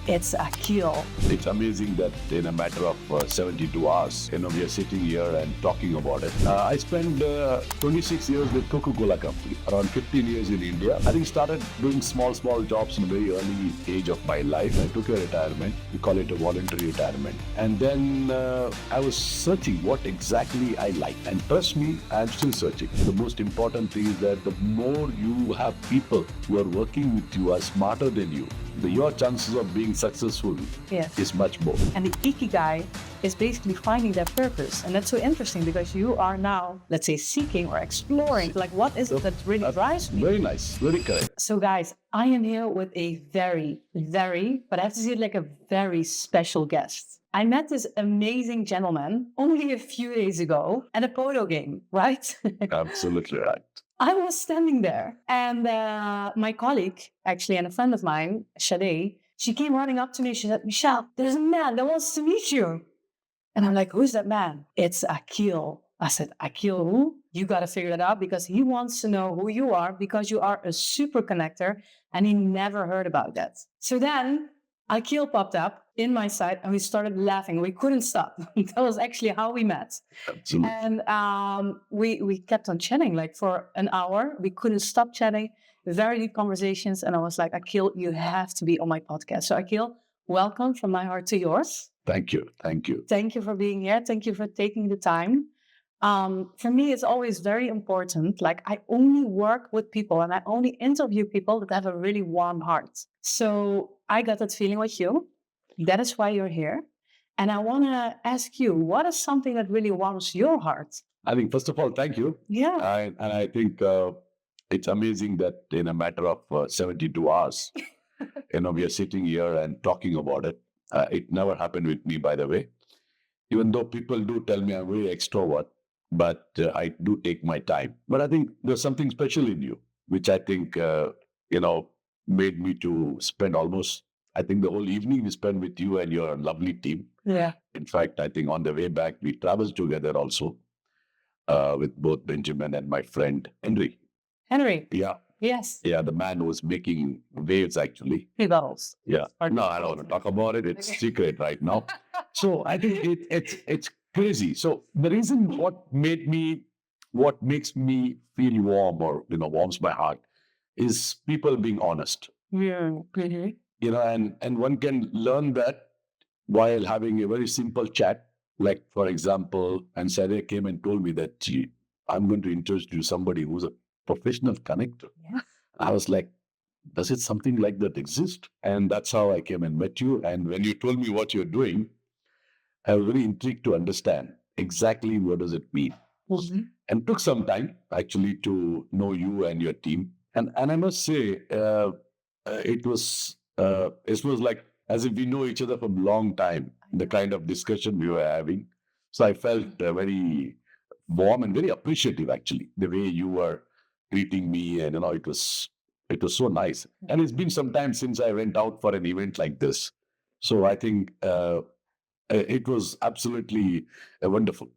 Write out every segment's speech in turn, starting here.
It's Akeel. It's amazing that in a matter of 72 hours, we are sitting here and talking about it. I spent 26 years with Coca Cola company, around 15 years in India. I think started doing small jobs in a very early age of my life. I took a retirement. We call it a voluntary retirement. And then I was searching what exactly I like. And trust me, I'm still searching. The most important thing is that the more you have people who are working with you are smarter than you, your chances of being successful is much more. And the Ikigai is basically finding their purpose. And that's so interesting because you are now, let's say, seeking or exploring, like what is it that really drives me? Very nice, very correct. So guys, I am here with a very, but I have to say it like a very special guest. I met this amazing gentleman only a few days ago at a polo game, right? Absolutely right. I was standing there and my colleague, actually, and a friend of mine, Sade, she came running up to me. She said, Michelle, there's a man that wants to meet you. And I'm like, who's that man? It's Akeel. I said, Akeel who? You got to figure that out because he wants to know who you are because you are a super connector and he never heard about that. So then Akeel popped up in my sight and we started laughing. We couldn't stop. That was actually how we met. Absolutely. And we kept on chatting like for an hour. We couldn't stop chatting. Very deep conversations. And I was like, Akeel, you have to be on my podcast. So Akeel, welcome from my heart to yours. Thank you. Thank you. Thank you for being here. Thank you for taking the time. For me, it's always very important. Like I only work with people and I only interview people that have a really warm heart. So I got that feeling with you. That is why you're here. And I want to ask you, what is something that really warms your heart? I think, first of all, thank you. Yeah. And I think it's amazing that in a matter of 72 hours, we are sitting here and talking about it. It never happened with me, by the way. Even though people do tell me I'm very extrovert, but I do take my time. But I think there's something special in you, which I think, made me to spend almost, I think the whole evening we spent with you and your lovely team. Yeah. In fact, I think on the way back, we traveled together also with both Benjamin and my friend Henry. Henry. Yeah. Yes. Yeah, the man who was making waves, actually. Rebels. Yeah. No, I don't want to talk about it. It's secret right now. So I think it's crazy. So the reason what makes me feel warm or, warms my heart is people being honest. Yeah. And one can learn that while having a very simple chat. Like, for example, and Sarah came and told me that I'm going to introduce you to somebody who's a professional connector. Yeah. I was like, does it something like that exist? And that's how I came and met you. And when you told me what you're doing, I was very intrigued to understand exactly what does it mean. Mm-hmm. And took some time actually to know you and your team. And I must say, it was like as if we know each other from a long time, the kind of discussion we were having. So I felt very warm and very appreciative, actually, the way you were treating me. And, it was so nice. And it's been some time since I went out for an event like this. So I think it was absolutely wonderful.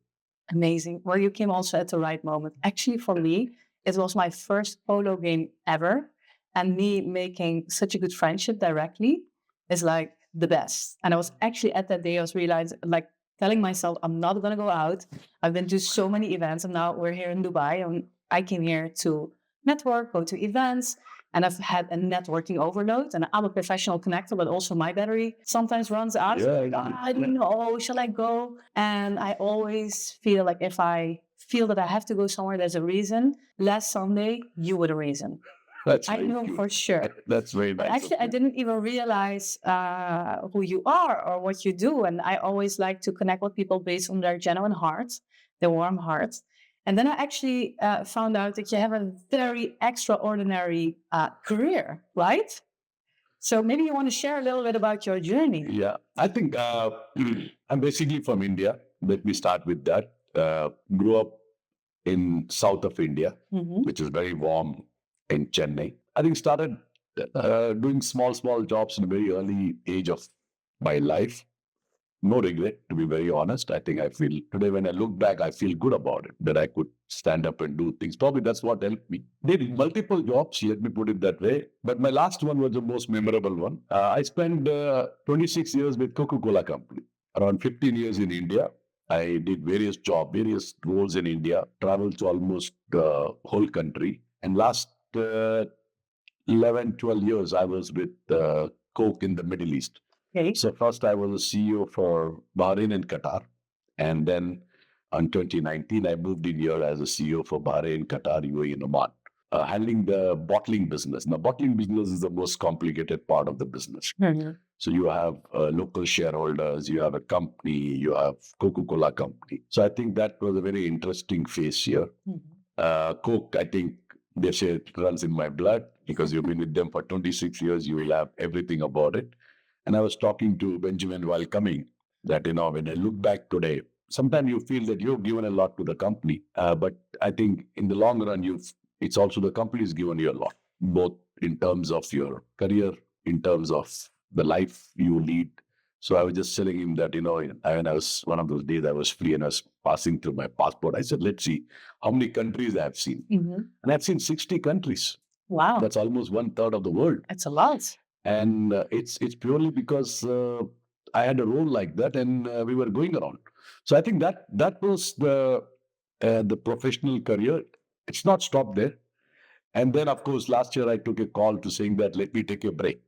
Amazing. Well, you came also at the right moment. Actually, for me, it was my first polo game ever. And me making such a good friendship directly is like the best. And I was actually at that day, I was realizing, like telling myself, I'm not going to go out. I've been to so many events and now we're here in Dubai and I came here to network, go to events. And I've had a networking overload and I'm a professional connector, but also my battery sometimes runs out. Yeah, I don't know, shall I go? And I always feel like if I feel that I have to go somewhere, there's a reason. Last Sunday, you were the reason. I know for sure. That's very nice. But actually, I didn't even realize who you are or what you do. And I always like to connect with people based on their genuine hearts, their warm hearts. And then I actually found out that you have a very extraordinary career, right? So maybe you want to share a little bit about your journey. Yeah, I think I'm basically from India. Let me start with that. Grew up in south of India, which is very warm in Chennai. I think started doing small jobs in a very early age of my life. no regret, to be very honest. I think I feel today when I look back, I feel good about it, that I could stand up and do things. Probably that's what helped me. Did multiple jobs, let me put it that way. But my last one was the most memorable one. I spent 26 years with Coca Cola company, around 15 years in India. I did various jobs, various roles in India, traveled to almost the whole country. And last 11, 12 years, I was with Coke in the Middle East. Okay. So first I was a CEO for Bahrain and Qatar. And then in 2019, I moved in here as a CEO for Bahrain, Qatar, UAE, and Oman, handling the bottling business. Now, bottling business is the most complicated part of the business. Mhm. So you have local shareholders, you have a company, you have Coca-Cola company. So I think that was a very interesting phase here. Coke, I think they say it runs in my blood because you've been with them for 26 years. You will have everything about it. And I was talking to Benjamin while coming that, when I look back today, sometimes you feel that you've given a lot to the company. But I think in the long run, it's also the company's given you a lot, both in terms of your career, in terms of the life you lead. So I was just telling him that, when I was one of those days I was free and I was passing through my passport, I said, let's see how many countries I have seen. And I've seen 60 countries. Wow. That's almost 1/3 of the world. It's a lot. And it's purely because I had a role like that, and we were going around. So I think that was the professional career. It's not stopped there. And then, of course, last year I took a call to saying that let me take a break.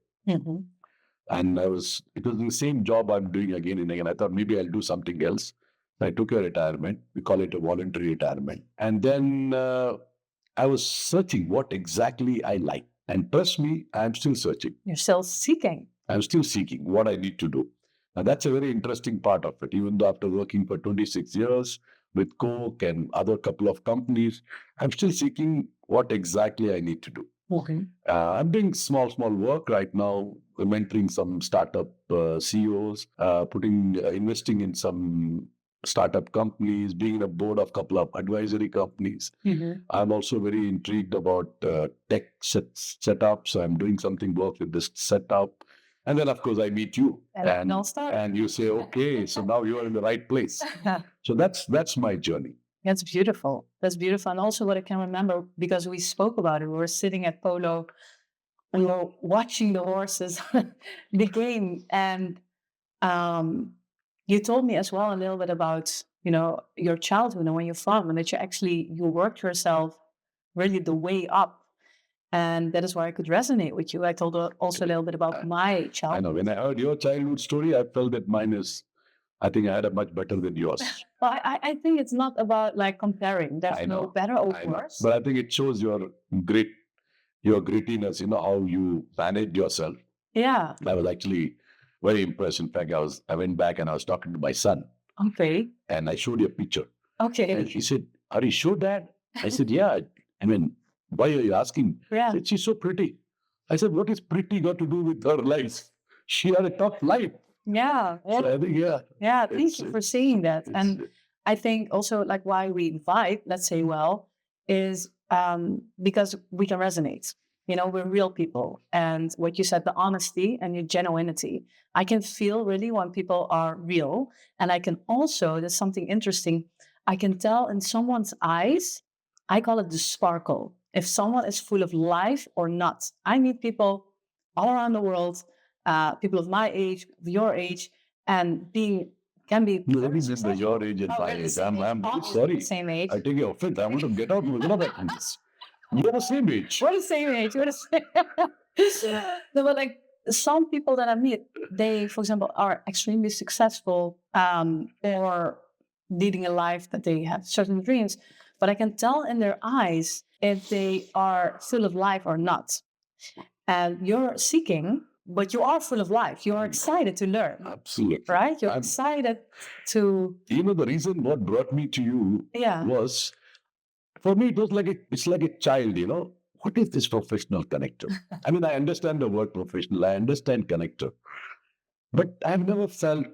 And it was the same job I'm doing again and again. I thought maybe I'll do something else. I took a retirement. We call it a voluntary retirement. And then I was searching what exactly I like. And trust me, I'm still searching. You're still seeking. I'm still seeking what I need to do. Now, that's a very interesting part of it. Even though after working for 26 years with Coke and other couple of companies, I'm still seeking what exactly I need to do. Okay. I'm doing small work right now, mentoring some startup CEOs, investing in some startup companies, being a board of a couple of advisory companies. I'm also very intrigued about tech setup. So I'm doing something work with this setup. And then, of course, I meet you and you say, okay, so now you're in the right place. So that's my journey. That's beautiful. That's beautiful. And also what I can remember, because we spoke about it, we were sitting at Polo, we were watching the horses, the game. And you told me as well a little bit about, your childhood and where you're from, and that you worked yourself really the way up. And that is why I could resonate with you. I told also a little bit about my childhood. I know. When I heard your childhood story, I felt that I think I had a much better than yours. Well, I think it's not about comparing. There's no better or worse. But I think it shows your grittiness, how you managed yourself. Yeah. I was actually very impressed. In fact, I went back and I was talking to my son. Okay. And I showed you a picture. Okay. And he said, "Are you sure, Dad?" I said, "Yeah." I mean, why are you asking? Yeah. He said, "She's so pretty." I said, "What is pretty got to do with her life? She had a tough life." Yeah. So I think, yeah. Thank you for saying that. And I think also why we invite, let's say, is because we can resonate. We're real people. And what you said, the honesty and your genuinity, I can feel really when people are real. And I can also, there's something interesting, I can tell in someone's eyes, I call it the sparkle. If someone is full of life or not. I meet people all around the world, people of my age, of your age, and can be. Maybe in your age and my age. I'm sorry. Same age. I take your offense. I want to get out with that from this. We're the same age. We're the same age. No, but some people that I meet, they, for example, are extremely successful or leading a life that they have certain dreams, but I can tell in their eyes if they are full of life or not. And you're seeking, but you are full of life. You're excited to learn. Absolutely. Right? You're excited to... The reason what brought me to you was, for me, it's like a child, What is this professional connector? I mean, I understand the word professional. I understand connector. But I've never felt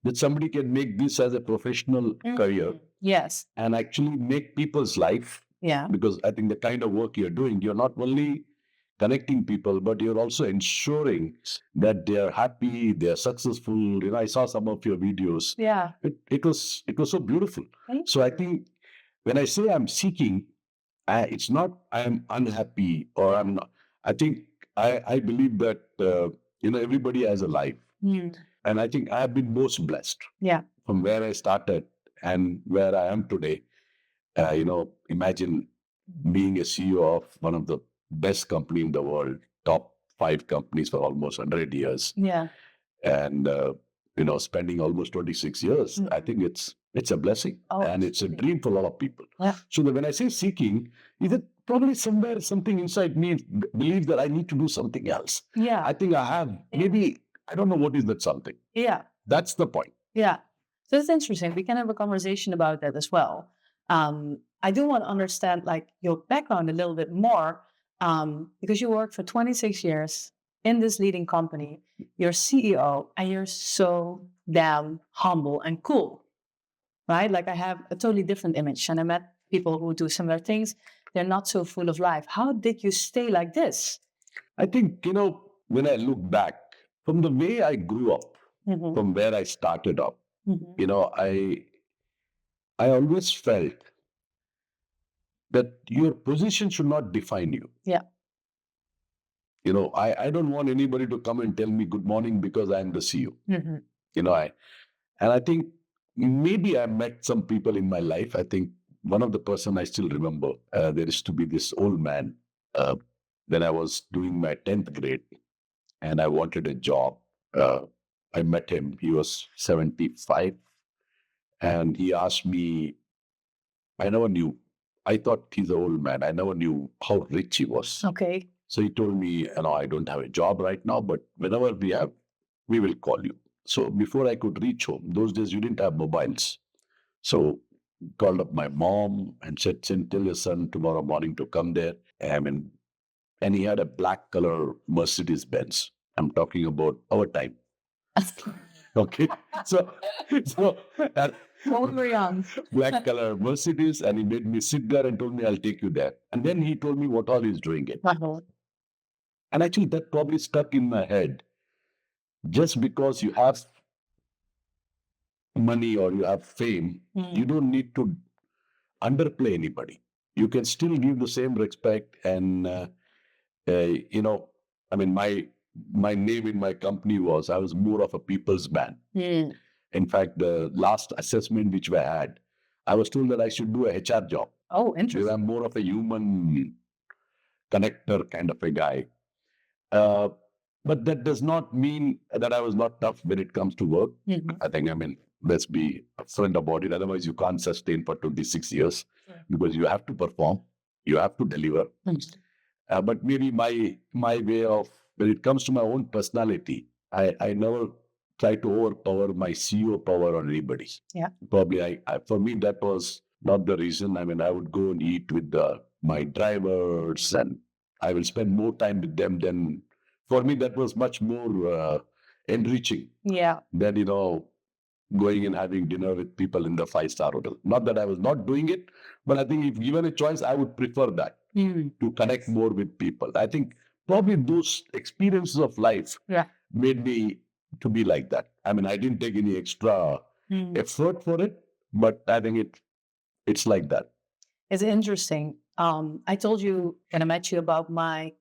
that somebody can make this as a professional career. Yes. And actually make people's life. Yeah. Because I think the kind of work you're doing, you're not only connecting people, but you're also ensuring that they are happy, they are successful. I saw some of your videos. Yeah. It was so beautiful. Thank So I think when I say I'm seeking, it's not I am unhappy or I'm not. I think I believe that everybody has a life, you. and I think I have been most blessed Yeah. from where I started and where I am today. Imagine being a CEO of one of the best company in the world, top 5 companies for almost 100 years, Yeah. and spending almost 26 years. I think it's a blessing, Oh, and it's a dream for a lot of people. Yeah. So that when I say seeking, is it probably somewhere something inside me believes that I need to do something else. Yeah. I think I have maybe I don't know what is that something. Yeah. That's the point. Yeah. So it's interesting. We can have a conversation about that as well. I do want to understand like your background a little bit more, because you worked for 26 years in this leading company. You're CEO and you're so damn humble and cool, right? Like I have a totally different image, and I met people who do similar things. They're not so full of life. How did you stay like this? I think, when I look back from the way I grew up, Mhm. from where I started up, Mhm. I always felt that your position should not define you. Yeah. I don't want anybody to come and tell me good morning because I'm the CEO. Mhm. I think maybe I met some people in my life. I think one of the person I still remember, there used to be this old man uh, when I was doing my 10th grade and I wanted a job. Uh, I met him. He was 75 and he asked me, I never knew. I thought he's an old man. I never knew how rich he was. Okay. So he told me, I don't have a job right now, but whenever we have, we will call you. So before I could reach home, those days you didn't have mobiles. So called up my mom and said, tell your son tomorrow morning to come there. And he had a black color Mercedes Benz. I'm talking about our time. Okay. So, so uh, When we were young. black color Mercedes, and he made me sit there and told me, I'll take you there. And then he told me what all he's doing it. Uh-huh. And actually, that probably stuck in my head. Just because you have money or you have fame, you don't need to underplay anybody. You can still give the same respect. And, I mean, my name in my company was, I was more of a people's man. In fact, the last assessment which we had, I was told that I should do a HR job. Oh, Because interesting. I'm more of a human connector kind of a guy. Uh, but that does not mean that I was not tough when it comes to work. Mhm. I think, let's be upfront about it. Otherwise, you can't sustain for 26 years because you have to perform, you have to deliver. But maybe my way of, when it comes to my own personality, I never try to overpower my CEO power on anybody. Yeah. Probably, for me, that was not the reason. I would go and eat with my drivers, and I will spend more time with them than, for me, that was much more enriching Yeah. than, going and having dinner with people in the 5-star hotel. Not that I was not doing it, but I think if given a choice, I would prefer that to connect more with people. I think probably those experiences of life made me to be like that. I didn't take any extra effort for it, but I think it's like that. It's interesting. I told you when I met you about my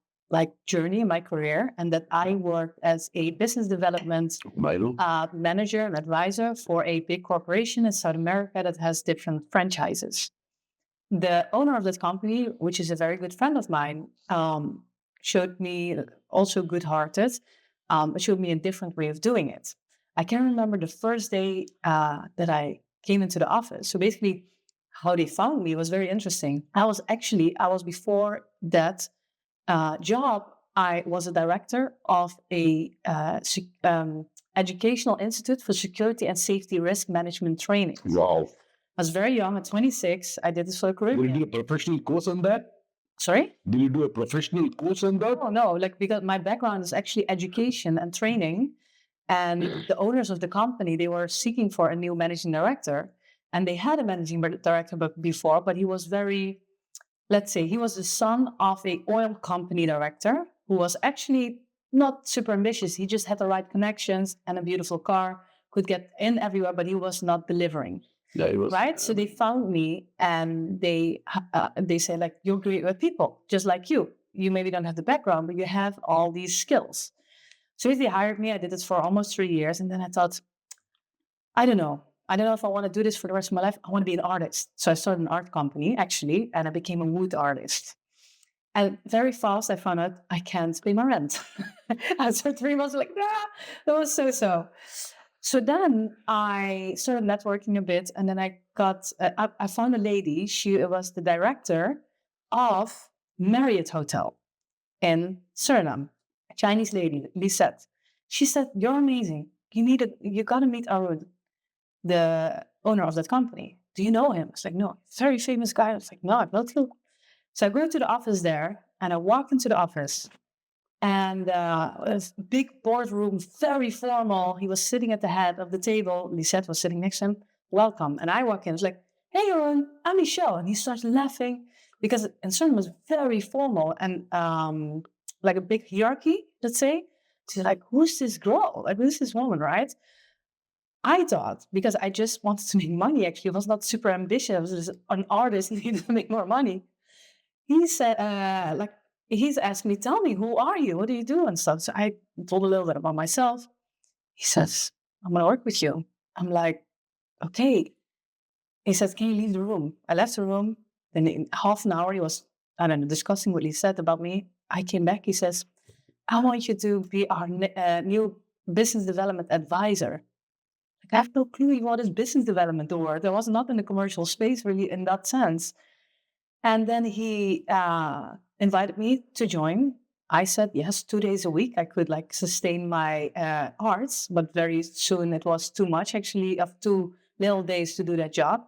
journey in my career, and that I worked as a business development manager and advisor for a big corporation in South America that has different franchises. The owner of that company, which is a very good friend of mine, showed me, also good-hearted, showed me a different way of doing it. I can remember the first day that I came into the office. So basically, how they found me was very interesting. I was before that job, I was a director of a educational institute for security and safety risk management training. Wow. I was very young, at 26. I did this for a career. Did you do a professional course on that? Sorry? Did you do a professional course on that? Oh, no, because my background is actually education and training. And the owners of the company, they were seeking for a new managing director. And they had a managing director before, but he was very let's say he was the son of a oil company director who was actually not super ambitious. He just had the right connections and a beautiful car, could get in everywhere, but he was not delivering. Yeah, it was. Right. So they found me and they say, like, you're great with people, just like you. You maybe don't have the background, but you have all these skills. So they hired me. I did this for almost 3 years. And then I thought, I don't know. I don't know if I want to do this for the rest of my life. I want to be an artist. So I started an art company, actually, and I became a wood artist. And very fast, I found out I can't pay my rent. After 3 months, like, that was so. So then I started networking a bit, and then I found a lady. She was the director of Marriott Hotel in Suriname, a Chinese lady, Lisette. She said, "You're amazing. You got to meet Arun, the owner of that company. Do you know him?" I was like, "No, very famous guy." I was like, "No, I've no clue." So I go to the office there, and I walk into the office, and it was a big boardroom, very formal. He was sitting at the head of the table. Lisette was sitting next to him. Welcome. And I walk in. It's like, "Hey, Aaron, I'm Michelle." And he starts laughing because Suriname was very formal and like a big hierarchy, let's say. She's like, "Who's this girl? Like, who's this woman, right?" I thought, because I just wanted to make money, actually, I was not super ambitious. I was just an artist, needed to make more money. He said, he's asked me, "Tell me, who are you? What do you do?" and stuff. So I told a little bit about myself. He says, "I'm going to work with you." I'm like, "Okay." He says, "Can you leave the room?" I left the room. Then in half an hour, he was, I don't know, discussing what he said about me. I came back. He says, "I want you to be our new business development advisor." Like, I have no clue what is business development, the word. I was not in the commercial space really in that sense. And then he invited me to join. I said yes, 2 days a week. I could like sustain my arts, but very soon it was too much actually of 2 little days to do that job.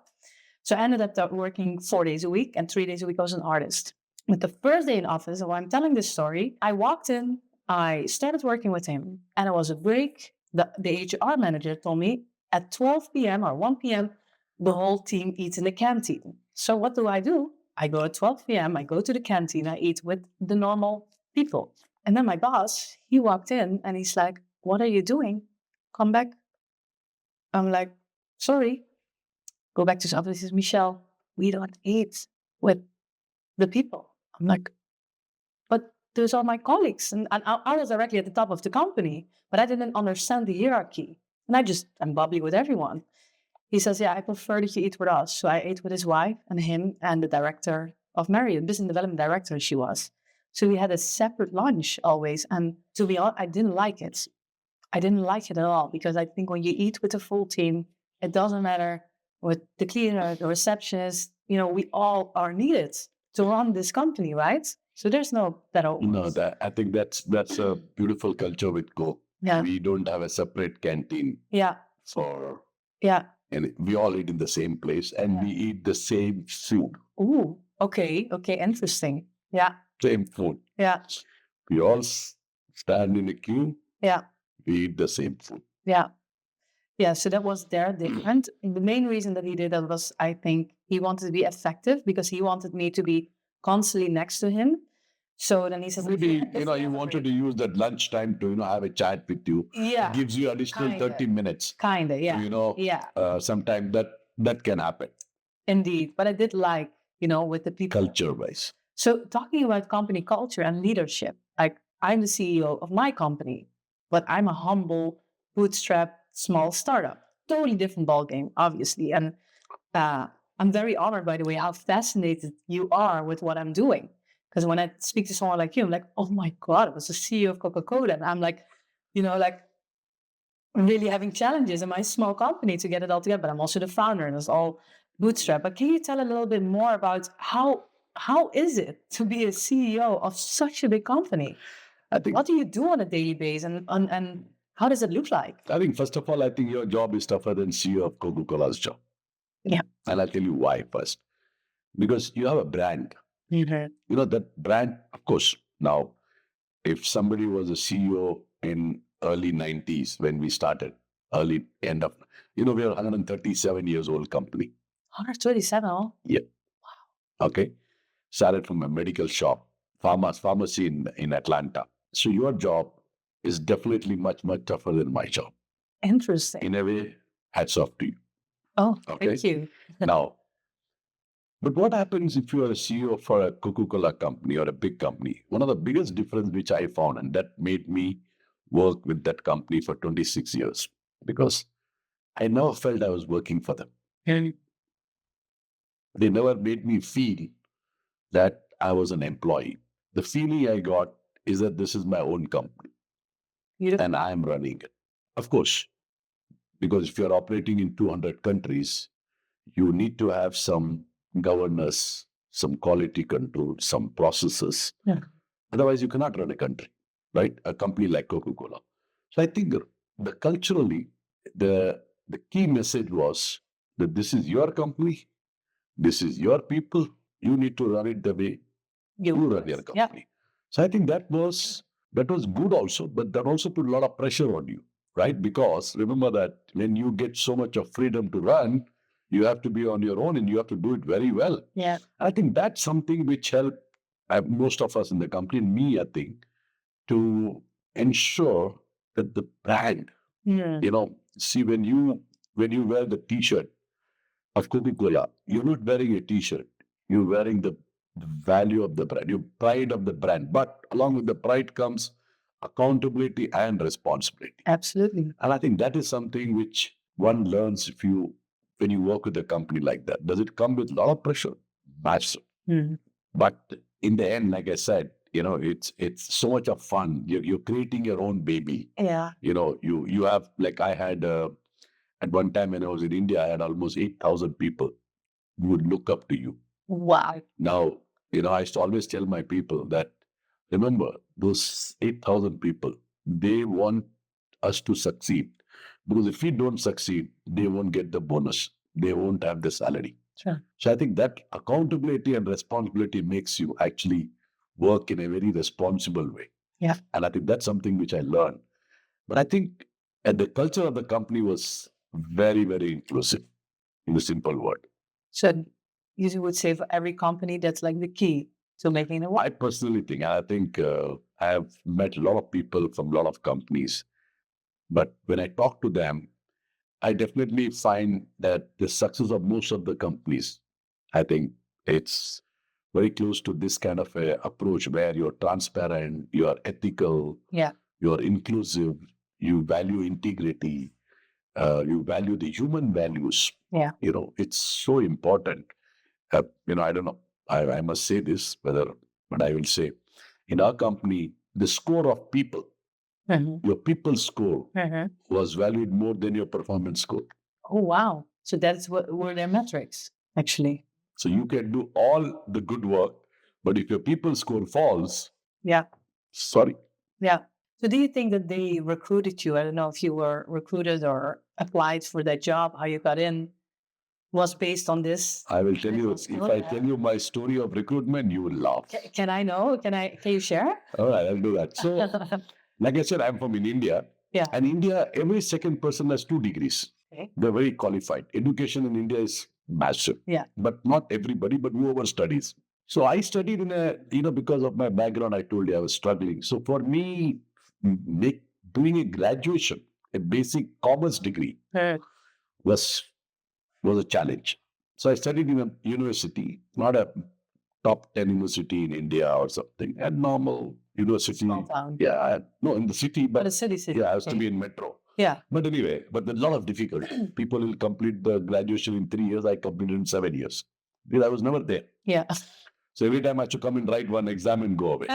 So I ended up working 4 days a week, and 3 days a week I was an artist. But the first day in office, while I'm telling this story, I walked in, I started working with him, and it was a break. The HR manager told me at 12 p.m. or 1 p.m., the whole team eats in the canteen. So what do? I go at 12 p.m., I go to the canteen, I eat with the normal people. And then my boss, he walked in and he's like, "What are you doing? Come back." I'm like, "Sorry." Go back to his office. He says, "Michelle, we don't eat with the people." I'm like, "But those are my colleagues." And I was directly at the top of the company, but I didn't understand the hierarchy. And I'm bubbly with everyone. He says, "Yeah, I prefer that you eat with us." So I ate with his wife and him and the director of Marriott, business development director she was. So we had a separate lunch always. And to be honest, I didn't like it. I didn't like it at all because I think when you eat with the full team, it doesn't matter with the cleaner, the receptionist, we all are needed to run this company, right? So there's no better. No, I think that's a beautiful culture with Coke. Yeah. We don't have a separate canteen. Yeah. For Yeah. And we all eat in the same place, and we eat the same food. Ooh. Okay. Interesting. Yeah. Same food. Yeah. We all stand in a queue. Yeah. We eat the same food. Yeah. Yeah, so that was their different. And the main reason that he did that was, I think, he wanted to be effective because he wanted me to be constantly next to him. So then he says, maybe you wanted to use that lunchtime to have a chat with you. Yeah, gives you additional kinda. 30 minutes. Kinda, yeah. Yeah, Sometimes that can happen. Indeed, but I did like with the people Culture wise. So talking about company culture and leadership, like I'm the CEO of my company, but I'm a humble, bootstrap, small startup. Totally different ballgame, obviously. And I'm very honored, by the way, how fascinated you are with what I'm doing. Because when I speak to someone like you, I'm like, "Oh my God, I was the CEO of Coca Cola." And I'm like, like really having challenges in my small company to get it all together. But I'm also the founder, and it's all bootstrap. But can you tell a little bit more about how is it to be a CEO of such a big company? I think. What do you do on a daily basis, and how does it look like? I think first of all, I think your job is tougher than CEO of Coca Cola's job. Yeah. And I'll tell you why first. Because you have a brand. Mm-hmm. That brand, of course. Now, if somebody was a CEO in early 90s when we started, early end of, we're a 137 years old company. 137. Yeah. Wow. Okay. started from a medical shop, pharmacy in Atlanta. So your job is definitely much, much tougher than my job. Interesting. In a way, hats off to you. Oh, Okay. thank you. Now, but what happens if you are a CEO for a Coca Cola company or a big company? One of the biggest difference which I found, and that made me work with that company for 26 years, because I never felt I was working for them. And they never made me feel that I was an employee. The feeling I got is that this is my own company Beautiful. and I am running it. Of course, because if you're operating in 200 countries, you need to have some governance, some quality control, some processes. Yeah. Otherwise, you cannot run a country, right? A company like Coca Cola. So I think the culturally, the key message was that this is your company, this is your people. You need to run it the way you run your Yeah. company. So I think that was good also, but that also put a lot of pressure on you, right? Because remember that when you get so much of freedom to run, you have to be on your own and you have to do it very well. Yeah. I think that's something which helped most of us in the company, and me, I think, to ensure that the brand, see when you wear the T-shirt of Coca Cola, you're not wearing a T-shirt. You're wearing the value of the brand, your pride of the brand. But along with the pride comes accountability and responsibility. Absolutely. And I think that is something which one learns when you work with a company like that. Does it come with a lot of pressure? Massive. But in the end, like I said, it's so much of fun. You're creating your own baby. Yeah. You have, like I had at one time when I was in India, I had almost 8,000 people who would look up to you. Wow. Now, I used to always tell my people that, remember, those 8,000 people, they want us to succeed. Because if we don't succeed, they won't get the bonus. They won't have the salary. Sure. So I think that accountability and responsibility makes you actually work in a very responsible way. Yeah. And I think that's something which I learned. But I think the culture of the company was very, very inclusive, in a simple word. So you would say for every company, that's like the key to making it work. I personally think, I think I have met a lot of people from a lot of companies, but when I talk to them, I definitely find that the success of most of the companies, I think it's very close to this kind of a approach where you're transparent, you are ethical, Yeah. you're inclusive, you value integrity, you value the human values. Yeah. It's so important. I don't know. I must say this, but I will say, in our company, the score of people, your people score was valued more than your performance score. Oh, wow. So that's what were their metrics, actually. So you can do all the good work, but if your people score falls, Yeah. sorry. Yeah. So do you think that they recruited you? I don't know if you were recruited or applied for that job, how you got in was based on this. I will tell you, if I tell you my story of recruitment, you will laugh. Can I know? Can you share? All right, I'll do that. So, like I said, I'm from India. Yeah. And India, every second person has 2 degrees. Okay. They're very qualified. Education in India is massive. Yeah. But not everybody, but whoever studies. So I studied because of my background, I told you I was struggling. So for me, doing a graduation, a basic commerce degree was a challenge. So I studied in a university, not a top 10 university in India or something, a normal university. Small town. Yeah, no, in the city, but a city. yeah, I was to be in metro. Yeah. But anyway, but there's a lot of difficulty. People will complete the graduation in 3 years. I completed in 7 years because I was never there. Yeah. So every time I had to come and write one exam and go away.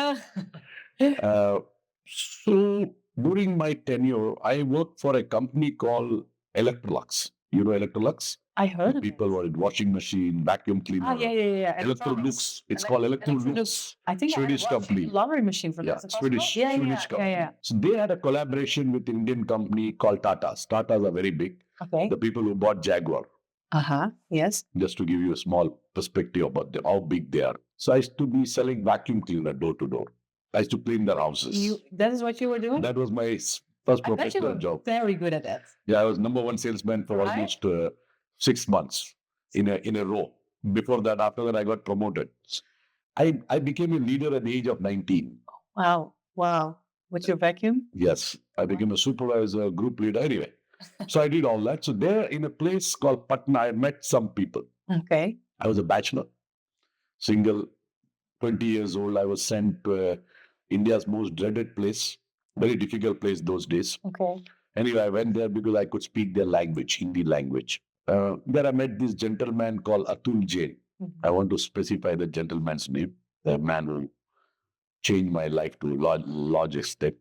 So during my tenure, I worked for a company called Electrolux. You know Electrolux? I heard of People were in washing machine, vacuum cleaner. Yeah. Electrolux. It's called Electrolux. I think Swedish company. Laundry machine for Yeah, that. Swedish company. Yeah. So they had a collaboration with an Indian company called Tatas. Tatas are very big. Okay. The people who bought Jaguar. Yes. Just to give you a small perspective about them, how big they are. So I used to be selling vacuum cleaner door to door. I used to clean their houses. That is what you were doing? That was my first professional job. Very good at that. Yeah, I was number 1 salesman for almost 6 months in a row. After that, I got promoted. I became a leader at the age of 19. Wow. Wow. With your vacuum? Yes, I became a supervisor, group leader. Anyway, so I did all that. So there in a place called Patna, I met some people. Okay. I was a bachelor, single, 20 years old. I was sent to India's most dreaded place, very difficult place those days. Okay. Anyway, I went there because I could speak their language, Hindi language. There I met this gentleman called Atul Jain. I want to specify the gentleman's name, the man who changed my life to large extent.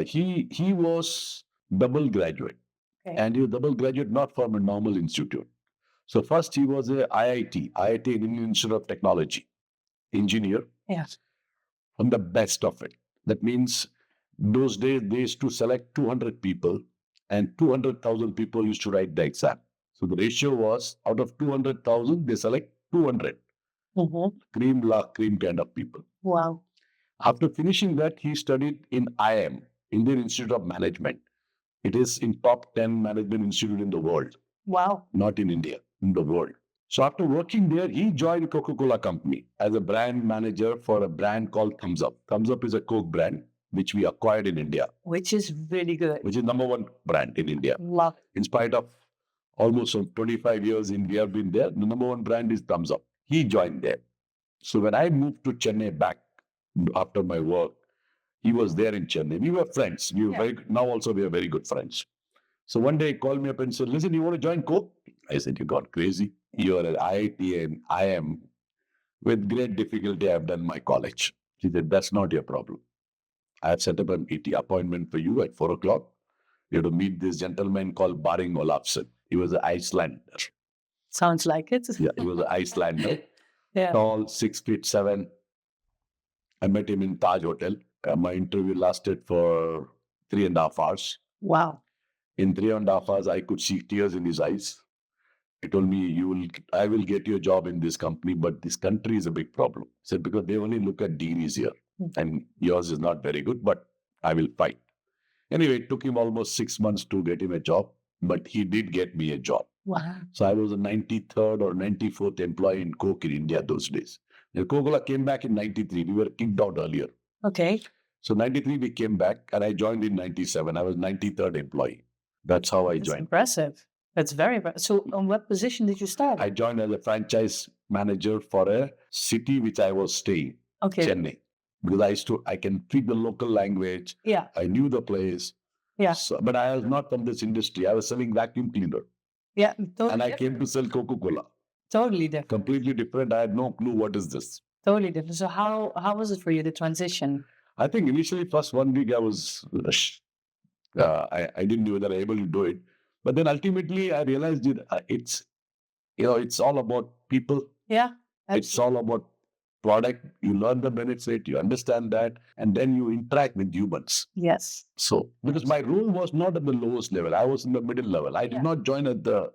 He was double graduate, Okay. and he was double graduate not from a normal institute. So first he was a IIT, Indian Institute of Technology engineer, Yes. from the best of it. That means those days they used to select 200 people, and 200,000 people used to write the exam. So the ratio was out of 200,000, they select 200 Mm-hmm. cream la cream kind of people. Wow. After finishing that, he studied in IIM, Indian Institute of Management. It is in top 10 management institute in the world, Wow. not in India, in the world. So after working there, he joined Coca Cola company as a brand manager for a brand called Thumbs Up. Thumbs Up is a Coke brand which we acquired in India, Which is really good. which is number one brand in India. Love. In spite of almost 25 years in we have been there, the number one brand is Thumbs Up. He joined there. So when I moved to Chennai back after my work, he was there in Chennai. We were friends. We were very now also we are very good friends. So one day he called me up and said, "Listen, you want to join Coke?" I said, "You got crazy. You are at IIT and I am. With great difficulty, I have done my college." He said, "That's not your problem. I have set up an ET appointment for you at 4 o'clock. You have to meet this gentleman called Baring Olafsson. He was an Icelander. Sounds like it. Yeah, he was an Icelander. Yeah. Tall, 6'7". I met him in Taj Hotel. My interview lasted for 3.5 hours. Wow. In 3.5 hours, I could see tears in his eyes. He told me, I will get you a job in this company, but this country is a big problem. I said, because they only look at degrees here, and yours is not very good, but I will fight. Anyway, it took him almost 6 months to get him a job, but he did get me a job. Wow. So I was a 93rd or 94th employee in Coke in India those days. And Coca-Cola came back in 93. We were kicked out earlier. Okay. So 93 we came back, and I joined in 97. I was 93rd employee. That's how I That's joined. impressive. That's very impressive. So on what position did you start? I joined as a franchise manager for a city which I was staying, Okay. Chennai. Because I can speak the local language. Yeah. I knew the place. Yeah. So, but I was not from this industry. I was selling vacuum cleaner. Yeah. Totally And I different. came to sell Coca-Cola. Totally different. Completely different. I had no clue what is this. Totally different. So how was it for you, the transition? I think initially first 1 week I was I didn't know whether I was able to do it. But then ultimately I realized it's all about people. Yeah. It's all about product. You learn the benefit, you understand that, and then you interact with humans. Yes. So because my role was not at the lowest level, I was in the middle level. I did not join at the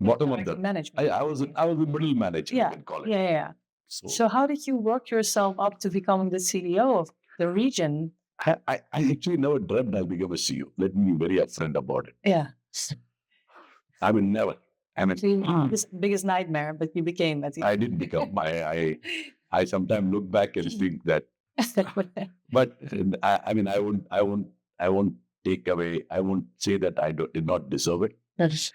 bottom of the management. I was a middle manager, you can call it. Yeah. So how did you work yourself up to becoming the CEO of the region? I actually never dreamt I'll become a CEO. Let me be very upfront about it. Yeah. I mean, never. I mean, this biggest nightmare, but you became it. I didn't become. I sometimes look back and think that. But I mean, I won't take away. I won't say that I did not deserve it.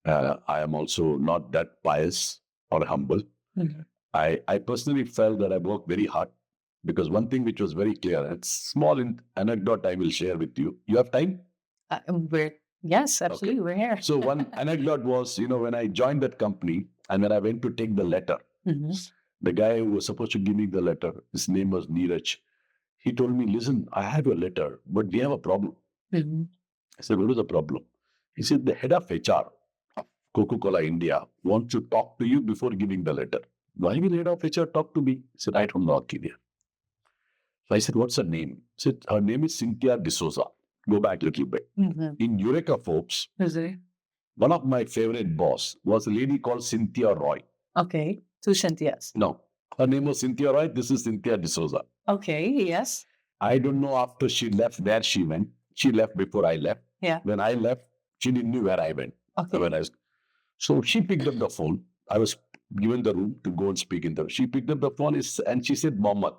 I am also not that pious or humble. Mm-hmm. I personally felt that I worked very hard, because one thing which was very clear, it's small anecdote I will share with you. You have time? Yes, absolutely. Okay. We're here. So one anecdote was, when I joined that company and when I went to take the letter, the guy who was supposed to give me the letter, his name was Neeraj. He told me, "Listen, I have a letter, but we have a problem." I said, "What is the problem?" He said, "The head of HR of Coca-Cola India wants to talk to you before giving the letter." "Why will head of HR talk to me?" He said, "I don't know, Akeel." So I said, "What's her name?" He said, "Her name is Cynthia D'Souza." Go back a little bit. In Eureka Forbes, one of my favorite boss was a lady called Cynthia Roy. Okay, two Cynthias. No, her name was Cynthia Roy. This is Cynthia D'Souza. Okay, yes. I don't know after she left where she went. She left before I left. Yeah. When I left, she didn't know where I went. Okay. So she picked up the phone. I was given the room to go and speak in the. She picked up the phone and she said, Mohammed.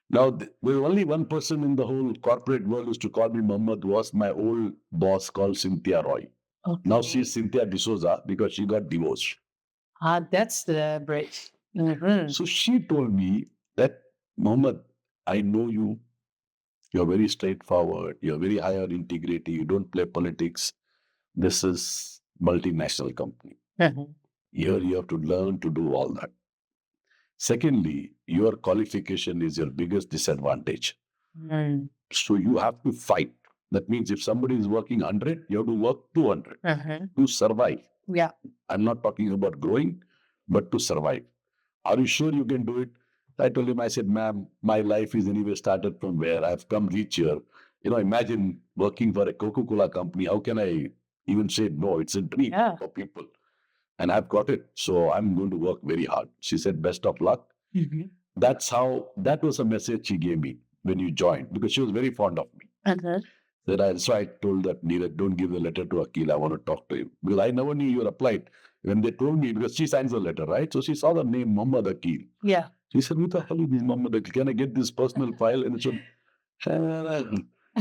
Now, there was only one person in the whole corporate world who used to call me Mohammed was my old boss called Cynthia Roy. Now Okay. she's Cynthia D'Souza because she got divorced. That's the bridge. Mhm. So she told me that, Mohammed, I know you. You're very straightforward. You're very high on integrity. You don't play politics. This is multinational company. Mhm. Here you have to learn to do all that. Secondly, your qualification is your biggest disadvantage. Mm. So you have to fight. That means if somebody is working 100, you have to work 200 Mhm. to survive. Yeah. I'm not talking about growing, but to survive. Are you sure you can do it? I told him, I said, ma'am, my life is anyway started from where I've come reach here. Imagine working for a Coca Cola company. How can I even say no? It's a dream Yeah. for people. And I've got it. So I'm going to work very hard. She said, best of luck. Mhm. That was a message she gave me when you joined because she was very fond of me. Mhm. So I told that Neeraj, don't give the letter to Akeel. I want to talk to him because I never knew you were applied. When they told me, because she signs the letter, right? So she saw the name Muhammad Akeel. Yeah. She said, who the hell is this Muhammad Akeel? Can I get this personal file? And it said,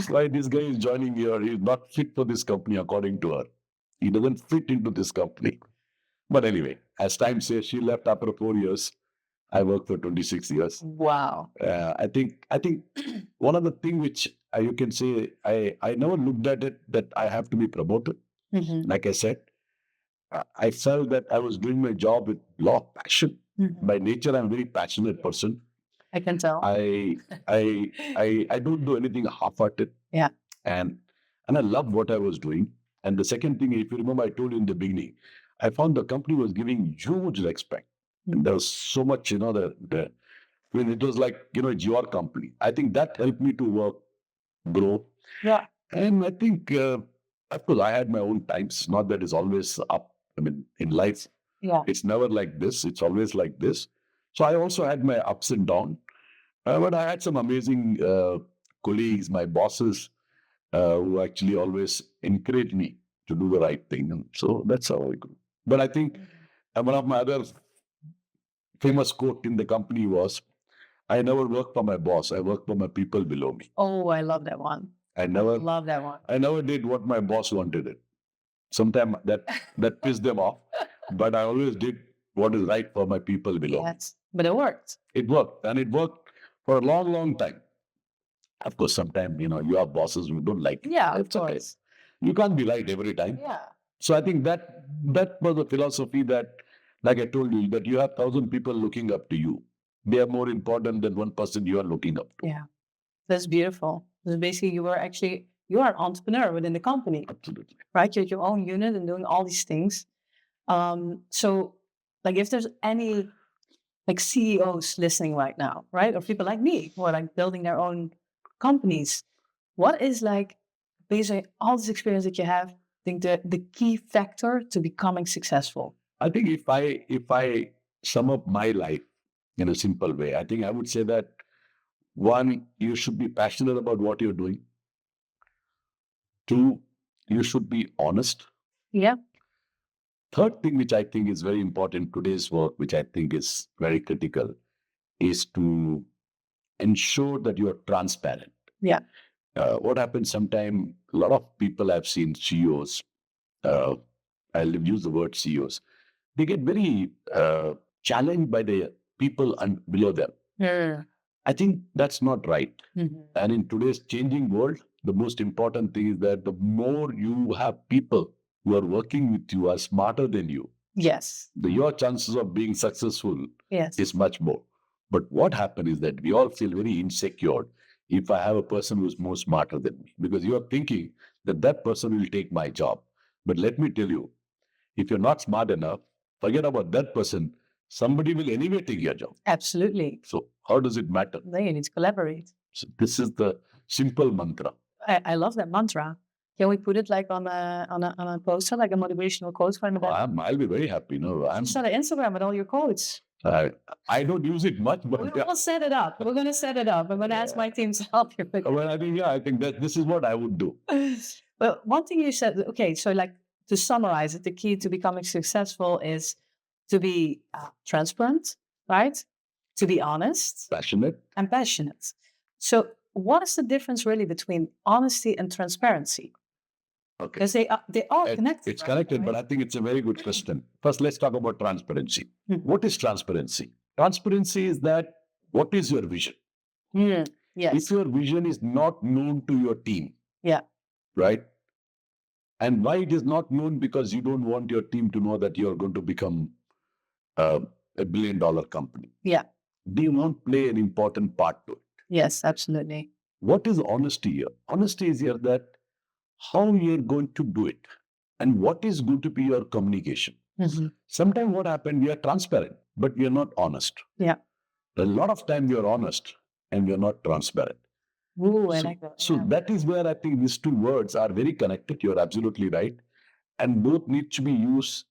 why this guy is joining here? He's not fit for this company, according to her. He doesn't fit into this company. But anyway, as time says, she left after 4 years. I worked for 26 years. Wow. I think one of the things which you can say, I never looked at it that I have to be promoted. Mhm. Like I said, I felt that I was doing my job with a lot of passion. Mhm. By nature, I'm a very passionate person. I can tell. I don't do anything half-hearted. Yeah. And I love what I was doing. And the second thing, if you remember, I told you in the beginning, I found the company was giving huge respect. And there was so much, when it was like, it's your company. I think that helped me to work, grow. Yeah. And I think, of course, I had my own times. Not that it's always up. I mean, in life, Yeah. it's never like this. It's always like this. So I also had my ups and downs. But I had some amazing colleagues, my bosses, who actually always encouraged me to do the right thing. And so that's how I grew. But I think one of my other famous quote in the company was, I never work for my boss. I work for my people below me. Oh, I love that one. I never Love that one. I never did what my boss wanted it. Sometimes that pissed them off, but I always did what is right for my people below me. Yes. But it worked. It worked, and it worked for a long, long time. Of course, sometimes you have bosses who don't like it. Yeah, of It's okay. course. You can't be right every time. Yeah. So I think that was a philosophy that, like I told you, that you have 1,000 people looking up to you. They are more important than one person you are looking up to. Yeah. That's beautiful. So basically you are an entrepreneur within the company, Absolutely. right? You have your own unit and doing all these things. So like if there's any like CEOs listening right now, right? Or people like me who are like building their own companies, what is like basically all this experience that you have, I think the key factor to becoming successful? I think if I sum up my life in a simple way, I think I would say that one, you should be passionate about what you're doing. Two, you should be honest. Yeah. Third thing, which I think is very important in today's work, which I think is very critical, is to ensure that you are transparent. Yeah. What happens sometimes, a lot of people I've seen, CEOs, I'll use the word CEOs, they get very challenged by the people below them. Yeah. I think that's not right. Mhm. And in today's changing world, the most important thing is that the more you have people who are working with you are smarter than you, Yes. your chances of being successful Yes. is much more. But what happens is that we all feel very insecure if I have a person who's more smarter than me, because you are thinking that that person will take my job. But let me tell you, if you're not smart enough, forget about that person. Somebody will anyway take your job. Absolutely. So how does it matter? Then you need to collaborate. So this is the simple mantra. I love that mantra. Can we put it like on a poster, like a motivational quote for Oh, I'll be very happy. Start an Instagram with all your quotes. I don't use it much, but We'll set it up. We're going to set it up. I'm going to ask my team to help you with it. Well, I think that this is what I would do. Well, one thing you said, okay, so like to summarize it, the key to becoming successful is to be transparent, right? To be honest Passionate. and passionate. So, what is the difference really between honesty and transparency? Okay. Because they are connected. It's connected, but I think it's a very good question. First, let's talk about transparency. What is transparency? Transparency is that what is your vision? Yes. If your vision is not known to your team, Yeah. right? And why it is not known? Because you don't want your team to know that you're going to become a $1 billion company. Yeah. They won't play an important part to it. Yes, absolutely. What is honesty here? Honesty is here that how you're going to do it and what is going to be your communication. Sometimes what happens, we are transparent, but we are not honest. Yeah. A lot of time we are honest and we are not transparent. Ooh, I like that. So that is where I think these two words are very connected. You're absolutely right. And both need to be used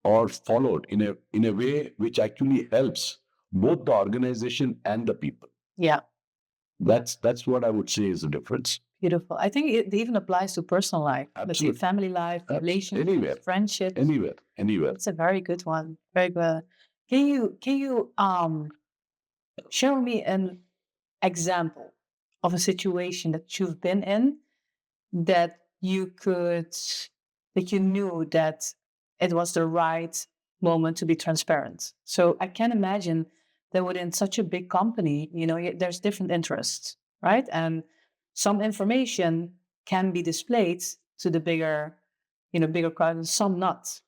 or followed in a way which actually helps both the organization and the people. Yeah. That's what I would say is the difference. Beautiful. I think it even applies to personal life, let's say Absolutely. family life, relationships, Anywhere. friendships. Anywhere. It's a very good one. Very good. Can you share with me an example of a situation that you've been in that you knew that it was the right moment to be transparent? So I can imagine that within such a big company, there's different interests, right? And some information can be displayed to the bigger crowd and some not.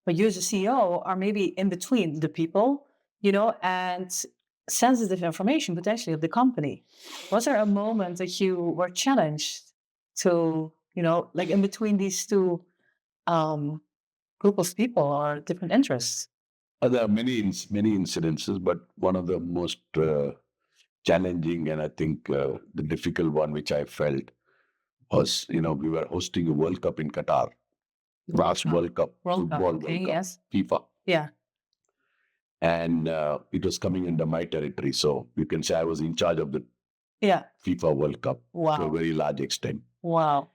But you as a CEO are maybe in between the people, and sensitive information potentially of the company. Was there a moment that you were challenged to, like in between these two group of people or different interests? There are many incidences, but one of the most challenging and I think the difficult one which I felt was, we were hosting a World Cup in Qatar, last World Cup, football Okay, World Cup, yes. FIFA. Yeah. And it was coming under my territory. So you can say I was in charge of the FIFA World Cup to a very large extent. Wow.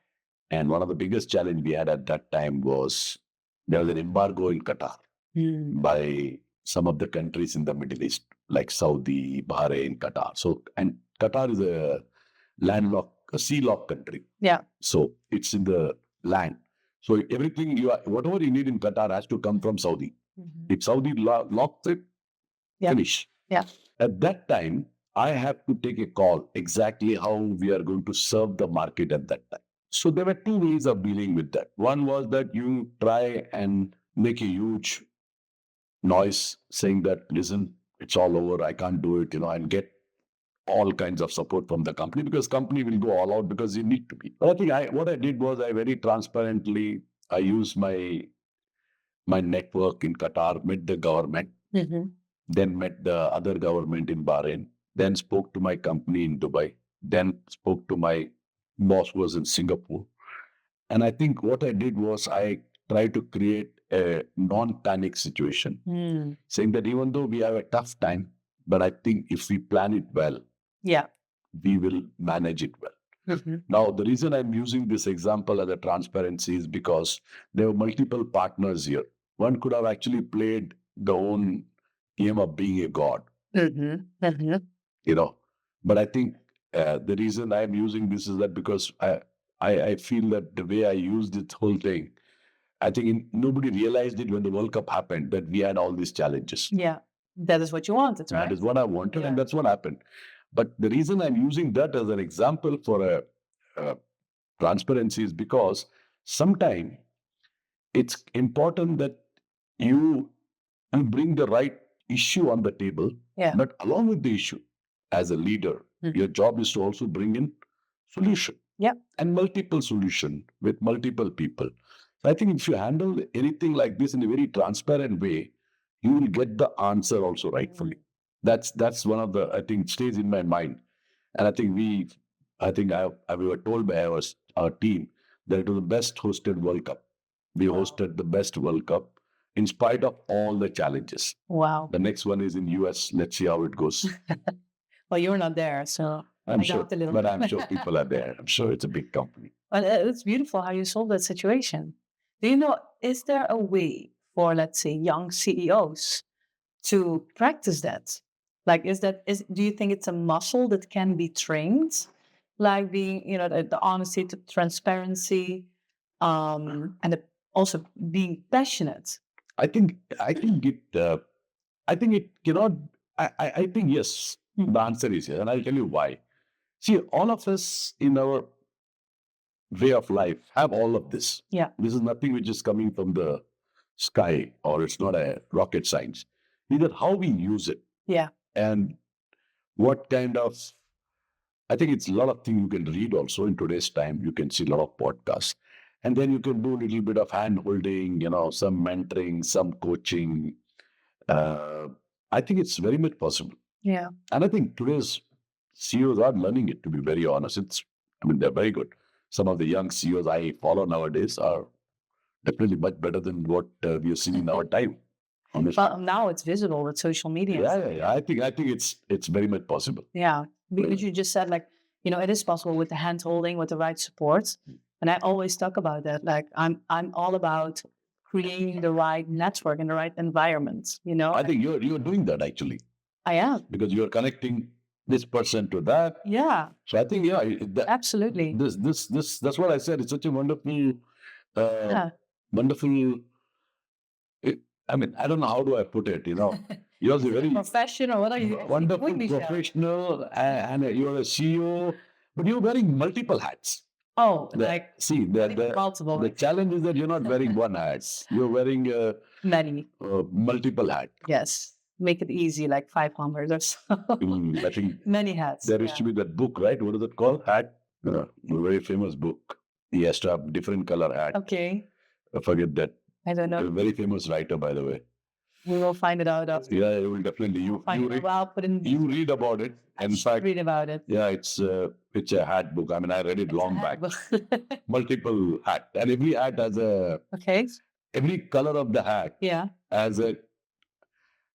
And one of the biggest challenge we had at that time was there was an embargo in Qatar by some of the countries in the Middle East, like Saudi, Bahrain, Qatar. So, and Qatar is a sea-locked country. Yeah. So it's in the land. So everything whatever you need in Qatar has to come from Saudi. If Saudi locks it, finish. Yeah. At that time, I have to take a call exactly how we are going to serve the market at that time. So there were two ways of dealing with that. One was that you try and make a huge noise saying that, listen, it's all over, I can't do it, and get all kinds of support from the company because company will go all out because you need to be. But I think what I did was I very transparently, I used my network in Qatar, met the government, then met the other government in Bahrain, then spoke to my company in Dubai, then spoke to my boss who was in Singapore. And I think what I did was I tried to create a non-panic situation, saying that even though we have a tough time, but I think if we plan it well, we will manage it well. Now, the reason I'm using this example as a transparency is because there were multiple partners here. One could have actually played the own game of being a god, But I think the reason I'm using this is that because I feel that the way I used this whole thing, I think nobody realized it when the World Cup happened that we had all these challenges. Yeah, that is what you wanted, right? That is what I wanted, and that's what happened. But the reason I'm using that as an example for a transparency is because sometimes it's important that you bring the right issue on the table, but along with the issue, as a leader, your job is to also bring in solution and multiple solution with multiple people. So I think if you handle anything like this in a very transparent way, you will get the answer also rightfully. That's one of the, I think, stays in my mind. And I think we were told by our team that it was the best hosted World Cup. We hosted the best World Cup in spite of all the challenges. Wow. The next one is in US. Let's see how it goes. Well, you're not there, so I'm sure, but I'm sure people are there. I'm sure it's a big company. But it's beautiful how you solved that situation. Do you know, is there a way for, let's say, young CEOs to practice that? Like, do you think it's a muscle that can be trained? Like being, the honesty, the transparency, and also being passionate. I think it cannot. I think yes. The answer is yes, and I'll tell you why. See, all of us in our way of life have all of this. Yeah. This is nothing which is coming from the sky, or it's not a rocket science. Either how we use it. Yeah. And what kind of. I think it's a lot of things you can read also in today's time. You can see a lot of podcasts. And then you can do a little bit of hand holding, some mentoring, some coaching. I think it's very much possible. Yeah. And I think today's CEOs are learning it, to be very honest. They're very good. Some of the young CEOs I follow nowadays are definitely much better than what we are seeing in our time. Honestly. Well, now it's visible with social media. Yeah. I think it's very much possible. Yeah, because you just said, like, it is possible with the hand holding, with the right support. And I always talk about that. Like, I'm all about creating the right network and the right environment. I think you're doing that actually. I am, because you're connecting this person to that. Yeah. So I think Absolutely. This that's what I said. It's such a wonderful, wonderful. I don't know how do I put it. You're a very Professional. What are you? wonderful professional, and you're a CEO, but you're wearing multiple hats. Oh, multiple. The challenge is that you're not wearing one hat. You're wearing many, multiple hats. Yes. Make it easy, like 500 or so. I think many hats. There used to be that book, right? What is it called? Hat. A very famous book. He has to have different color hat. Okay. I forget that. I don't know. A very famous writer, by the way. We will find it out after. Yeah, you will definitely. You read about it. In fact, read about it. Yeah, it's a hat book. I read it long back. Multiple hat, and every hat has a. Okay. Every color of the hat. Yeah.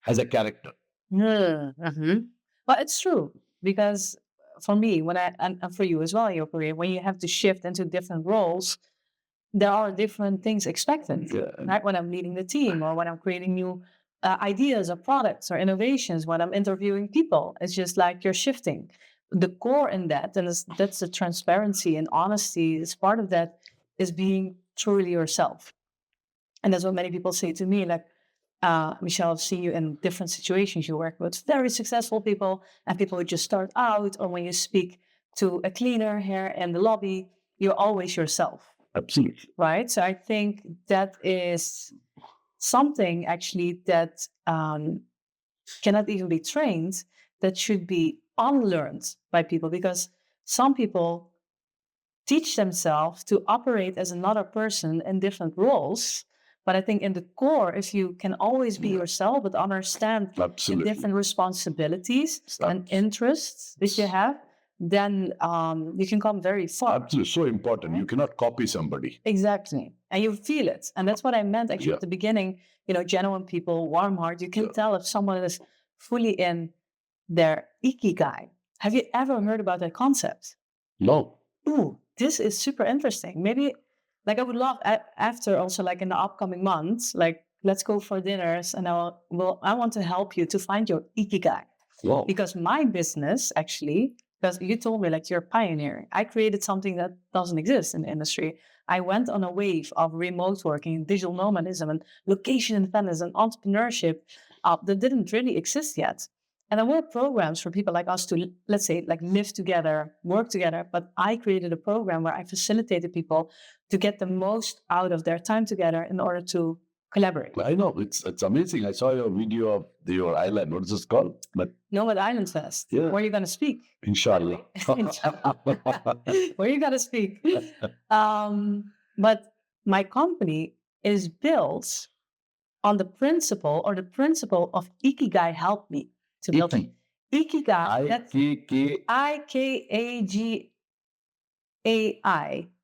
Has a character. Mm-hmm. Well, it's true, because for me, and for you as well in your career, when you have to shift into different roles, there are different things expected. Yeah. Right? When I'm leading the team, or when I'm creating new ideas or products or innovations, when I'm interviewing people, it's just like you're shifting. The core in that, and that's the transparency and honesty, is part of that, is being truly yourself. And that's what many people say to me, like, Michelle, I've seen you in different situations. You work with very successful people and people who just start out, or when you speak to a cleaner here in the lobby, you're always yourself. Absolutely. Right? So I think that is something actually that cannot even be trained, that should be unlearned by people, because some people teach themselves to operate as another person in different roles. But I think in the core, if you can always be yourself, but understand the different responsibilities and interests that you have, then you can come very far. Absolutely. So important. You cannot copy somebody. Exactly. And you feel it. And that's what I meant actually at the beginning. Genuine people, warm heart. You can tell if someone is fully in their ikigai. Have you ever heard about that concept? No. Ooh, this is super interesting. Maybe, like, I would love after also, like, in the upcoming months, like, let's go for dinners, and I want to help you to find your ikigai. Wow. Because my business, actually, because you told me, like, you're a pioneer. I created something that doesn't exist in the industry. I went on a wave of remote working, digital nomadism, and location independence and entrepreneurship that didn't really exist yet. And there were programs for people like us to, let's say, like, live together, work together. But I created a program where I facilitated people to get the most out of their time together in order to collaborate. I know. It's amazing. I saw your video of your island. What is this called? Nomad Island Fest. Yeah. Where are you going to speak? Inshallah. Where are you going to speak? But my company is built on the principle of Ikigai helped me to build it. Ikigai. I-K-A-G-A-I.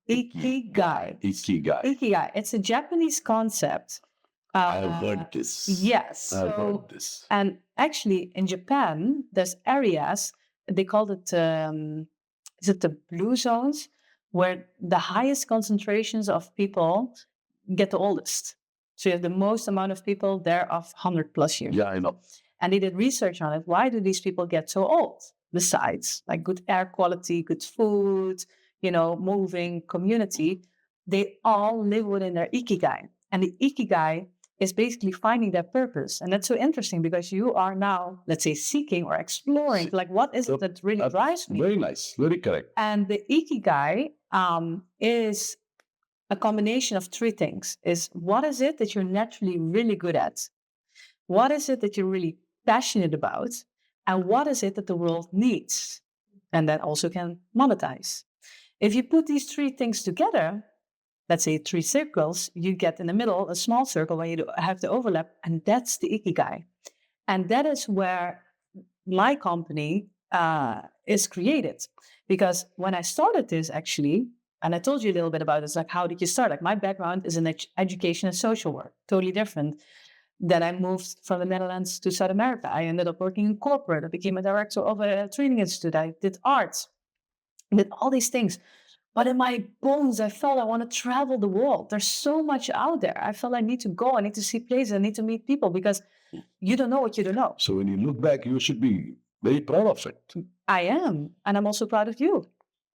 Ikigai. Ikigai. It's a Japanese concept. I've heard this. Yes. I've heard this. And actually, in Japan, there's areas, they call it, is it the blue zones, where the highest concentrations of people get the oldest. So you have the most amount of people there of 100 plus years. Yeah, I know. And they did research on it. Why do these people get so old? Besides, like good air quality, good food, moving community, they all live within their ikigai. And the ikigai is basically finding their purpose. And that's so interesting because you are now, let's say, seeking or exploring, like, what is it that really drives me? Very nice. Very correct. And the ikigai is a combination of three things. Is what is it that you're naturally really good at? What is it that you're really passionate about? And what is it that the world needs? And that also can monetize. If you put these three things together, let's say three circles, you get in the middle a small circle where you have the overlap, and that's the ikigai. And that is where my company is created. Because when I started this, actually, and I told you a little bit about this, like, how did you start? Like, my background is in education and social work, totally different. Then I moved from the Netherlands to South America. I ended up working in corporate. I became a director of a training institute. I did arts, I did all these things. But in my bones, I felt I want to travel the world. There's so much out there. I felt I need to go. I need to see places. I need to meet people because you don't know what you don't know. So when you look back, you should be very proud of it. I am. And I'm also proud of you.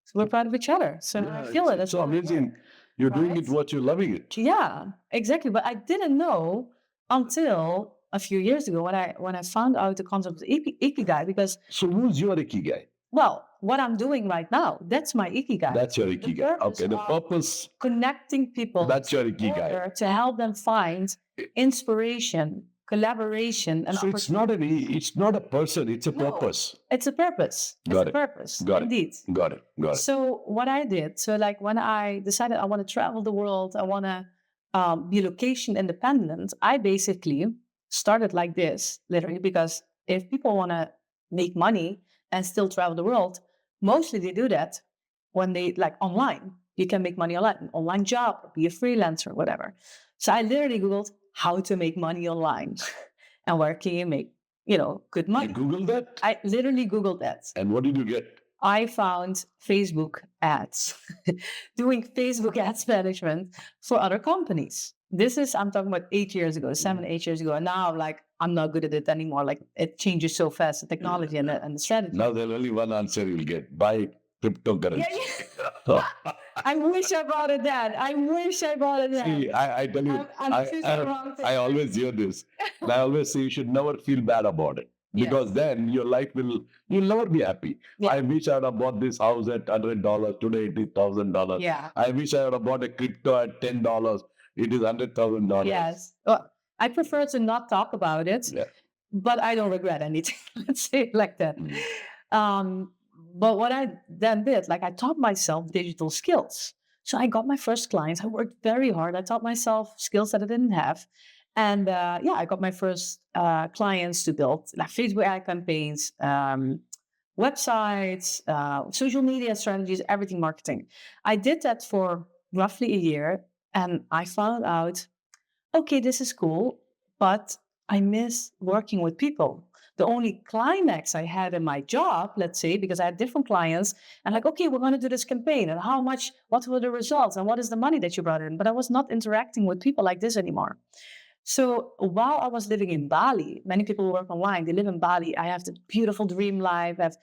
So we're proud of each other. So I feel it. It's so amazing. You're doing it what you're loving it. Yeah, exactly. But I didn't know until a few years ago when I found out the concept of ikigai. Because So who's your ikigai? well, what I'm doing right now, that's my ikigai. That's your ikigai. Okay, the purpose. Connecting people. That's your ikigai. To help them find inspiration, collaboration, and so it's not a person, it's a purpose. It's a purpose. Got it's it. A purpose. Got Indeed. it. Got it. Got it. So what I did, so like when I decided I want to travel the world, I want to be location independent, I basically started like this, literally, because if people want to make money and still travel the world, mostly they do that when they like online. You can make money online, an online job, or be a freelancer, whatever. So I literally Googled how to make money online and where can you make, good money. You Googled that? I literally Googled that. And what did you get? I found Facebook ads, doing Facebook ads management for other companies. I'm talking about 8 years ago, 8 years ago. And now, like, I'm not good at it anymore. Like, it changes so fast, the technology and the strategy. Now there's only one answer you'll get: buy cryptocurrency. Yeah. I wish I bought it then. See, I tell you, I always hear this. And I always say you should never feel bad about it. Because then your life you'll never be happy. Yeah. I wish I would have bought this house at $100. Today it is $1,000. Yeah. I wish I would have bought a crypto at $10. It is $100,000. Yes. Well, I prefer to not talk about it, but I don't regret anything. Let's say it like that. But what I then did, like, I taught myself digital skills. So I got my first clients. I worked very hard. I taught myself skills that I didn't have. And I got my first clients to build like Facebook ad campaigns, websites, social media strategies, everything marketing. I did that for roughly a year. And I found out, okay, this is cool, but I miss working with people. The only climax I had in my job, let's say, because I had different clients, and like, okay, we're going to do this campaign, and what were the results, and what is the money that you brought in? But I was not interacting with people like this anymore. So while I was living in Bali, many people work online, they live in Bali. I have the beautiful dream life, I have,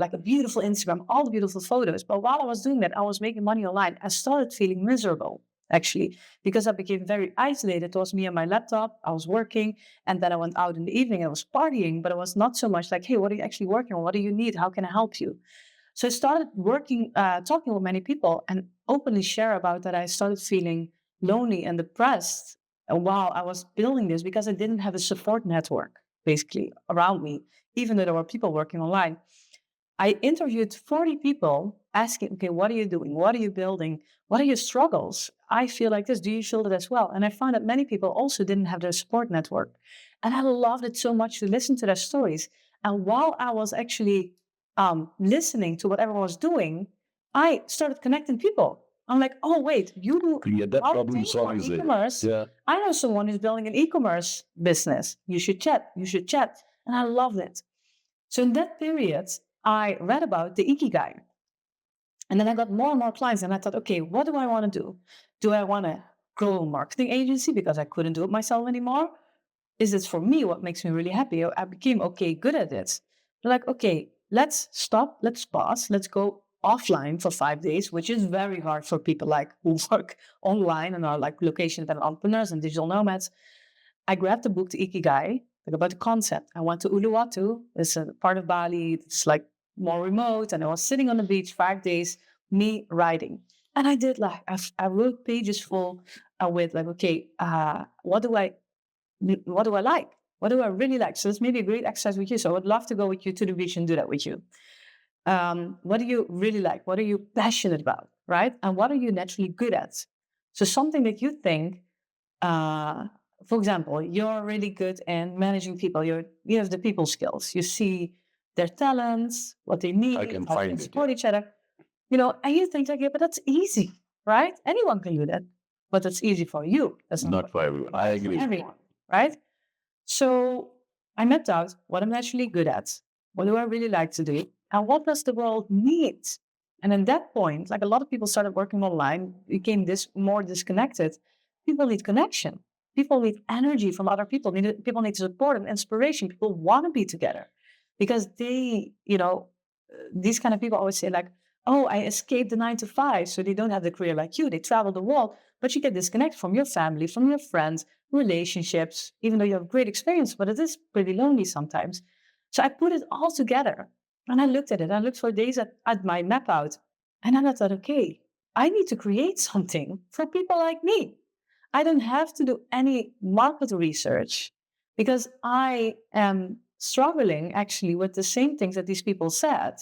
like a beautiful Instagram, all the beautiful photos. But while I was doing that, I was making money online. I started feeling miserable, actually, because I became very isolated. It was me and my laptop. I was working, and then I went out in the evening. I was partying, but it was not so much like, hey, what are you actually working on? What do you need? How can I help you? So I started talking with many people, and openly share about that. I started feeling lonely and depressed while I was building this because I didn't have a support network, basically, around me, even though there were people working online. I interviewed 40 people asking, okay, what are you doing? What are you building? What are your struggles? I feel like this. Do you feel that as well? And I found that many people also didn't have their support network. And I loved it so much to listen to their stories. And while I was actually listening to what everyone was doing, I started connecting people. I'm like, oh, wait, you do that problem solving e-commerce. Yeah. I know someone who's building an e-commerce business. You should chat. And I loved it. So in that period, I read about the ikigai. And then I got more and more clients, and I thought, okay, what do I want to do? Do I want to grow a marketing agency because I couldn't do it myself anymore? Is this for me what makes me really happy? I became okay, good at it. They're like, okay, let's stop, let's pause, let's go offline for 5 days, which is very hard for people like who work online and are like location-dependent entrepreneurs and digital nomads. I grabbed the book, The Ikigai, like about the concept. I went to Uluwatu, it's a part of Bali, it's like more remote, and I was sitting on the beach 5 days, me writing. And I did like, I wrote pages full with like, okay, what do I like? What do I really like? So this may be a great exercise with you. So I would love to go with you to the beach and do that with you. What do you really like? What are you passionate about? Right? And what are you naturally good at? So something that you think, uh, for example, you're really good in managing people. You have the people skills. You see their talents, what they need, I can how they find can it. support each other. And you think like, yeah, but that's easy, right? Anyone can do that, but that's easy for you. That's Not for everyone. I agree. everyone, right? So I mapped out what I'm naturally good at, what do I really like to do, and what does the world need? And at that point, like a lot of people started working online, became more disconnected. People need connection. People need energy from other people. People need support and inspiration. People want to be together because these kind of people always say like, oh, I escaped the 9 to 5. So they don't have the career like you. They travel the world, but you get disconnected from your family, from your friends, relationships, even though you have great experience, but it is pretty lonely sometimes. So I put it all together and I looked at it. I looked for days at my map out. And then I thought, okay, I need to create something for people like me. I don't have to do any market research because I am struggling actually with the same things that these people said.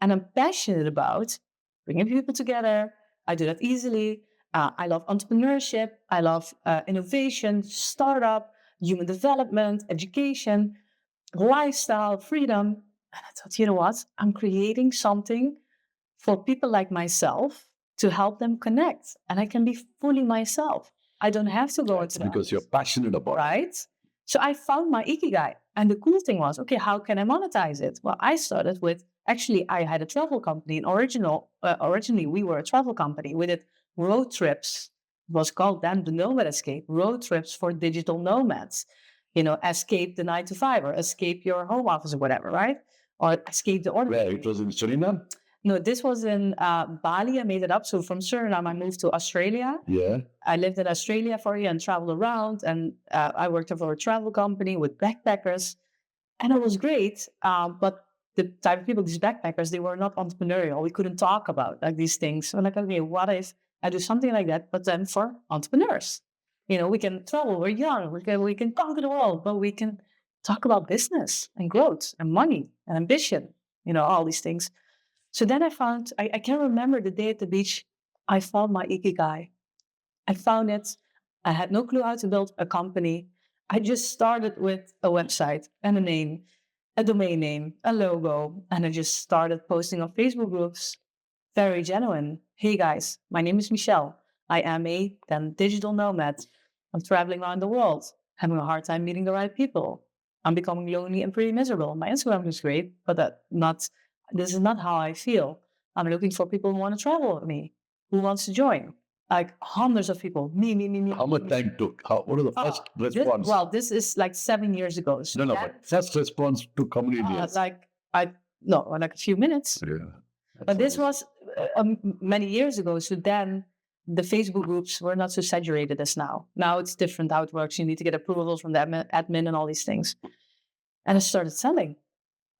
And I'm passionate about bringing people together. I do that easily. I love entrepreneurship. I love innovation, startup, human development, education, lifestyle, freedom. And I thought, you know what? I'm creating something for people like myself to help them connect. And I can be fully myself. I don't have to go It's into because you're passionate about it. right? So I found my ikigai. And the cool thing was, okay, how can I monetize it? Well, I started with, actually, I had a travel company. And originally, we were a travel company. We did road trips. It was called then the Nomad Escape, road trips for digital nomads. Escape the 9 to 5 or escape your home office or whatever, right? Or escape the order. Where? It was in Suriname? No, this was in Bali. I made it up. So from Suriname, I moved to Australia. Yeah. I lived in Australia for a year and traveled around. And I worked for a travel company with backpackers. And it was great. But the type of people, these backpackers, they were not entrepreneurial. We couldn't talk about like these things. So like, okay, what if I do something like that, but then for entrepreneurs? We can travel. We're young. We can conquer the world, but we can talk about business and growth and money and ambition. All these things. So then I can remember the day at the beach, I found my ikigai. I found it. I had no clue how to build a company. I just started with a website and a name, a domain name, a logo, and I just started posting on Facebook groups. Very genuine. Hey guys, my name is Michelle. I am a then digital nomad. I'm traveling around the world, having a hard time meeting the right people. I'm becoming lonely and pretty miserable. My Instagram is great, but this is not how I feel. I'm looking for people who want to travel with me, who wants to join. Like hundreds of people. Me. How much time took? What was the first response? This is like 7 years ago. So No, but first response took how many days? like a few minutes. Yeah. But this was many years ago. So then the Facebook groups were not so saturated as now. Now it's different how it works. You need to get approvals from the admin and all these things. And I started selling.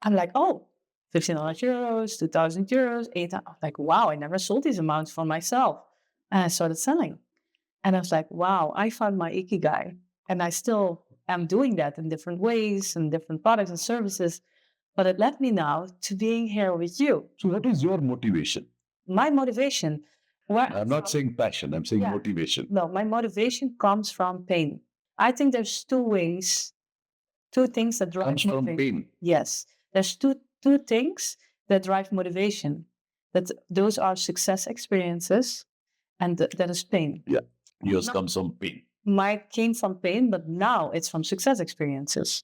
I'm like, oh, 1,500 euros, 2,000 euros, 8,000. I'm like, wow, I never sold these amounts for myself. And I started selling. And I was like, wow, I found my ikigai. And I still am doing that in different ways and different products and services. But it led me now to being here with you. So what is your motivation? My motivation. I'm not saying passion, I'm saying motivation. No, my motivation comes from pain. I think there's two things that drive Comes from pain. Yes. There's two things that drive motivation. Those are success experiences and that is pain. Yeah. Yours comes from pain. Mine came from pain, but now it's from success experiences.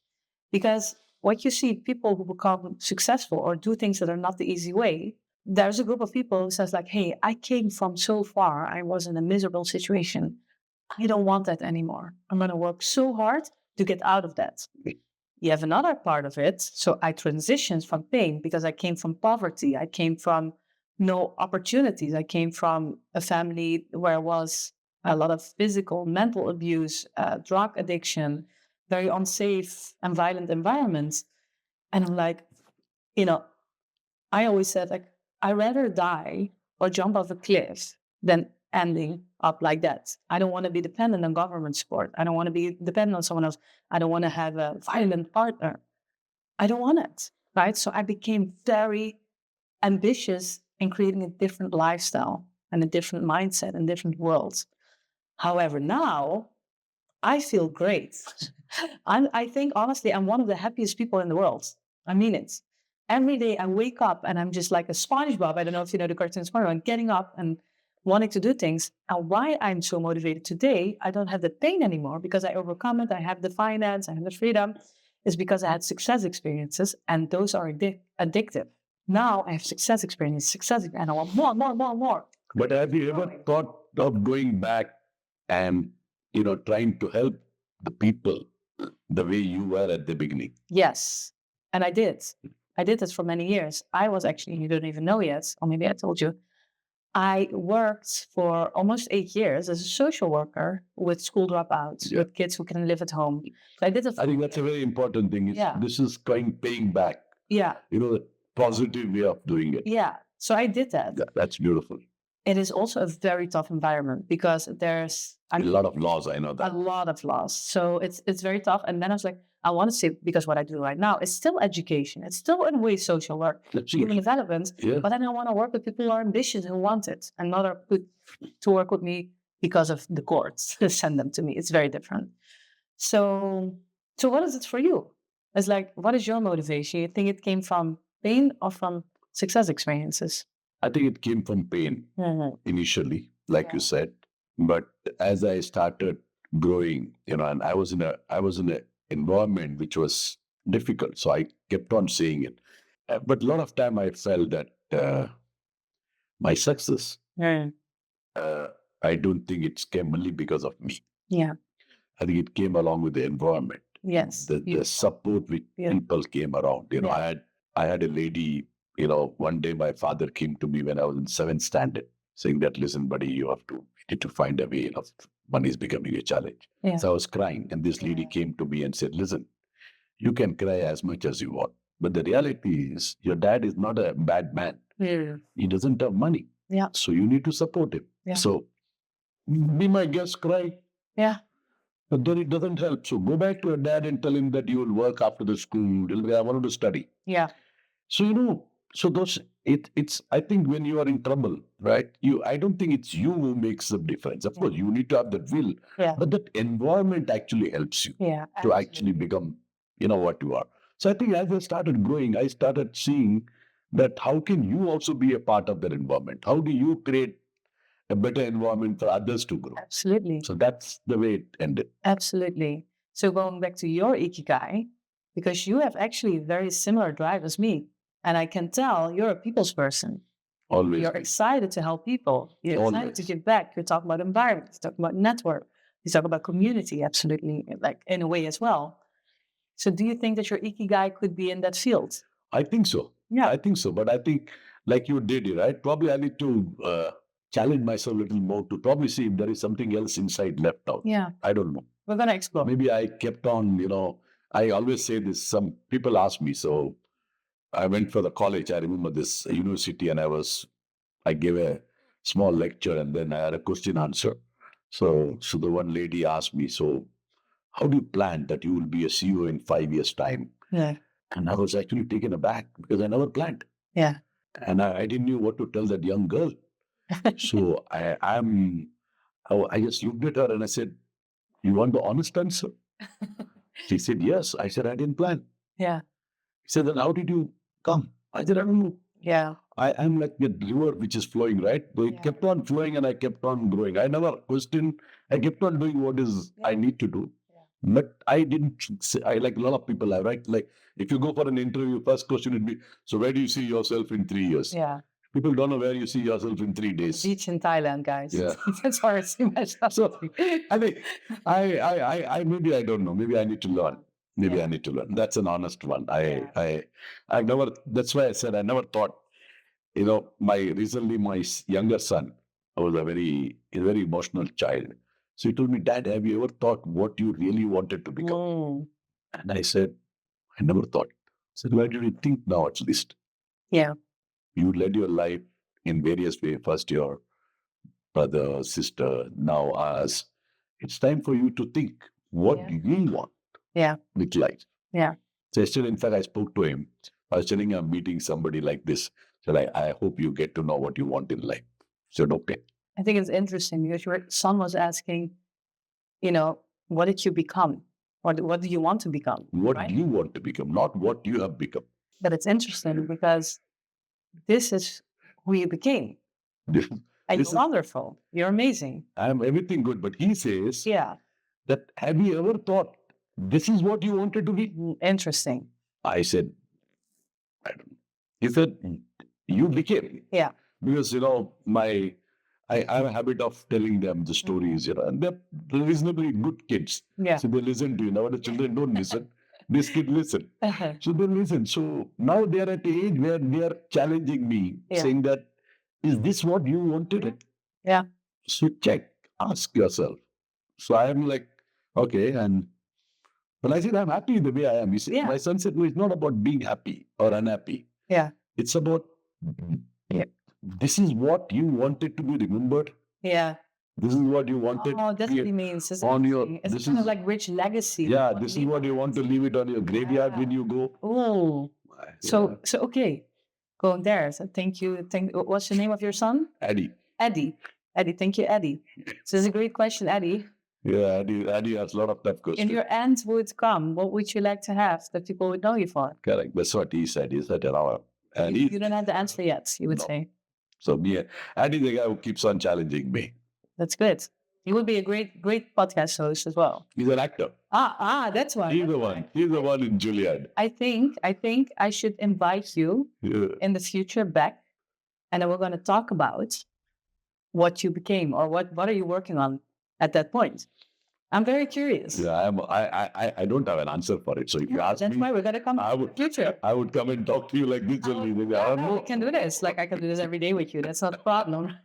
Because what you see, people who become successful or do things that are not the easy way, there's a group of people who says like, hey, I came from so far. I was in a miserable situation. I don't want that anymore. I'm going to work so hard to get out of that. You have another part of it. So I transitioned from pain because I came from poverty. I came from no opportunities. I came from a family where was a lot of physical, mental abuse, drug addiction, very unsafe and violent environments. And I'm like, you know, I always said, like, I'd rather die or jump off a cliff than ending up like that. I don't want to be dependent on government support. I don't want to be dependent on someone else. I don't want to have a violent partner. I don't want it. Right. So I became very ambitious in creating a different lifestyle and a different mindset and different worlds. However, now I feel great. I think honestly, I'm one of the happiest people in the world. I mean it. Every day I wake up and I'm just like a SpongeBob. I don't know if you know the cartoon SpongeBob. I'm getting up and wanting to do things. And why I'm so motivated today, I don't have the pain anymore because I overcome it. I have the finance, I have the freedom. Is because I had success experiences and those are addictive. Now I have success, and I want more, more, more, more. But have you ever thought of going back and, trying to help the people the way you were at the beginning? Yes. And I did. I did this for many years. I was actually, you don't even know yet, or maybe I told you, I worked for almost 8 years as a social worker with school dropouts, Yeah. with kids who can live at home. So I did it. I think that's a very important thing. Yeah. This is paying back. Yeah. The positive way of doing it. Yeah. So I did that. Yeah, that's beautiful. It is also a very tough environment because there's A lot of laws, I know that. a lot of laws. So it's very tough. And then I was like, I want to say, because what I do right now is still education. It's still in a way social work, That's human it. development. Yeah. But then I want to work with people who are ambitious, who want it, and not are put to work with me because of the courts send them to me. It's very different. So what is it for you? It's like, what is your motivation? You think it came from pain or from success experiences? I think it came from pain initially, like you said. But as I started growing, and I was in an environment which was difficult, so I kept on saying it. But a lot of time I felt that my success, Mm. I don't think it came only because of me. Yeah. I think it came along with the environment. Yes. The support which people came around. I had a lady. One day my father came to me when I was in 7th standard, saying that, listen, buddy, you need to find a way. Money is becoming a challenge. Yeah. So I was crying, and this lady came to me and said, listen, you can cry as much as you want, but the reality is your dad is not a bad man. Mm. He doesn't have money. Yeah. So you need to support him. Yeah. So be my guest, cry. Yeah. But then it doesn't help. So go back to your dad and tell him that you will work after the school. I wanted to study. Yeah. So it's I think when you are in trouble, right? I don't think it's you who makes the difference. Of course, you need to have that will, but that environment actually helps you to actually become, what you are. So I think as I started growing, I started seeing that how can you also be a part of that environment? How do you create a better environment for others to grow? Absolutely. So that's the way it ended. Absolutely. So going back to your ikigai, because you have actually very similar drive as me, and I can tell you're a people's person. Always. You're excited to help people. You're excited to give back. You're talking about environment. You're talking about network. You talk about community, absolutely, like in a way as well. So do you think that your ikigai could be in that field? I think so. Yeah. I think so. But I think like you did, right? Probably I need to challenge myself a little more to probably see if there is something else inside left out. Yeah. I don't know. We're going to explore. Maybe I kept on, I always say this. Some people ask me, so I went for the college. I remember this university, and I gave a small lecture, and then I had a question answer. So the one lady asked me, so how do you plan that you will be a CEO in 5 years' time? Yeah. And I was actually taken aback because I never planned. Yeah. And I didn't know what to tell that young girl. So I just looked at her and I said, you want the honest answer? She said, yes. I said, I didn't plan. Yeah. He said, then how did you come? I said, I don't know. Yeah. I'm like the river which is flowing, right? So it kept on flowing and I kept on growing. I never questioned. I kept on doing what is I need to do. But I didn't say, like a lot of people, right? Like if you go for an interview, first question would be, so where do you see yourself in 3 years? Yeah. People don't know where you see yourself in 3 days. Beach in Thailand, guys. Yeah. That's where I see myself. So I think I maybe I don't know. Maybe I need to learn. Maybe I need to learn. That's an honest one. I never. That's why I said I never thought. Recently my younger son was a very emotional child. So he told me, Dad, have you ever thought what you really wanted to become? Mm. And I said, I never thought. I said, why did you think now at least? Yeah. You led your life in various ways. First your brother, sister, now us. It's time for you to think what do you want with life. Yeah. So yesterday, in fact, I spoke to him. I was telling him I'm meeting somebody like this. So I hope you get to know what you want in life. He said, okay. I think it's interesting because your son was asking, what did you become? What do you want to become? What right? do you want to become, not what you have become. But it's interesting because this is who you became. And you're wonderful. You're amazing. I'm everything good. But he says that have you ever thought this is what you wanted to be? Interesting. I said, I don't know. He said, you became. Yeah. Because, I have a habit of telling them the stories, and they're reasonably good kids. Yeah. So they listen to you. Now the children don't listen. This kid listen. So they listen. So now they're at the age where they are challenging me, saying that, is this what you wanted? Yeah. So check, ask yourself. So I am like, okay. And when I said, I'm happy the way I am. He said, my son said, no, it's not about being happy or unhappy. Yeah. It's about, this is what you wanted to be remembered. Yeah. This is what you wanted. Oh, that's what he means. It's this kind of like rich legacy. Yeah, this is what you want to leave it on your graveyard when you go. Oh. So okay. Going there. So thank you. What's the name of your son? Eddie. Eddie. Thank you, Eddie. So it's a great question, Eddie. Yeah, Eddie has a lot of tough questions. In your end would come, what would you like to have that people would know you for? Correct. That's what he said. He said, you don't have the answer yet, you would say. So Eddie, the guy who keeps on challenging me. That's good. He would be a great podcast host as well. He's an actor. That's why. He's the one. He's the one in Juilliard. I think I should invite you in the future back, and then we're going to talk about what you became or what are you working on at that point. I'm very curious. Yeah, I don't have an answer for it. So if you ask that's me, why we're gonna come in the future. I would come and talk to you like this only. We can do this. Like I can do this every day with you. That's not a problem.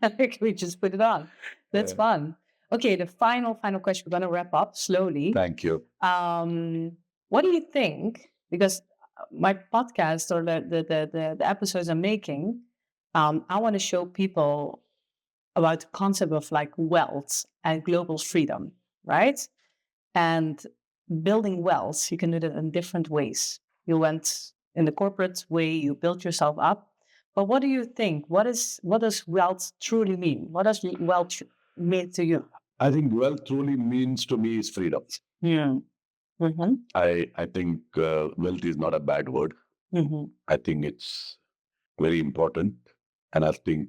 We just put it on. That's fun. Okay, the final question. We're gonna wrap up slowly. Thank you. What do you think? Because my podcast or the episodes I'm making, I want to show people about the concept of like wealth and global freedom. Right? And building wealth, you can do that in different ways. You went in the corporate way, you built yourself up. But what do you think? What does wealth truly mean? What does wealth mean to you? I think wealth truly means to me is freedom. Yeah. Mm-hmm. I think wealth is not a bad word. Mm-hmm. I think it's very important. And I think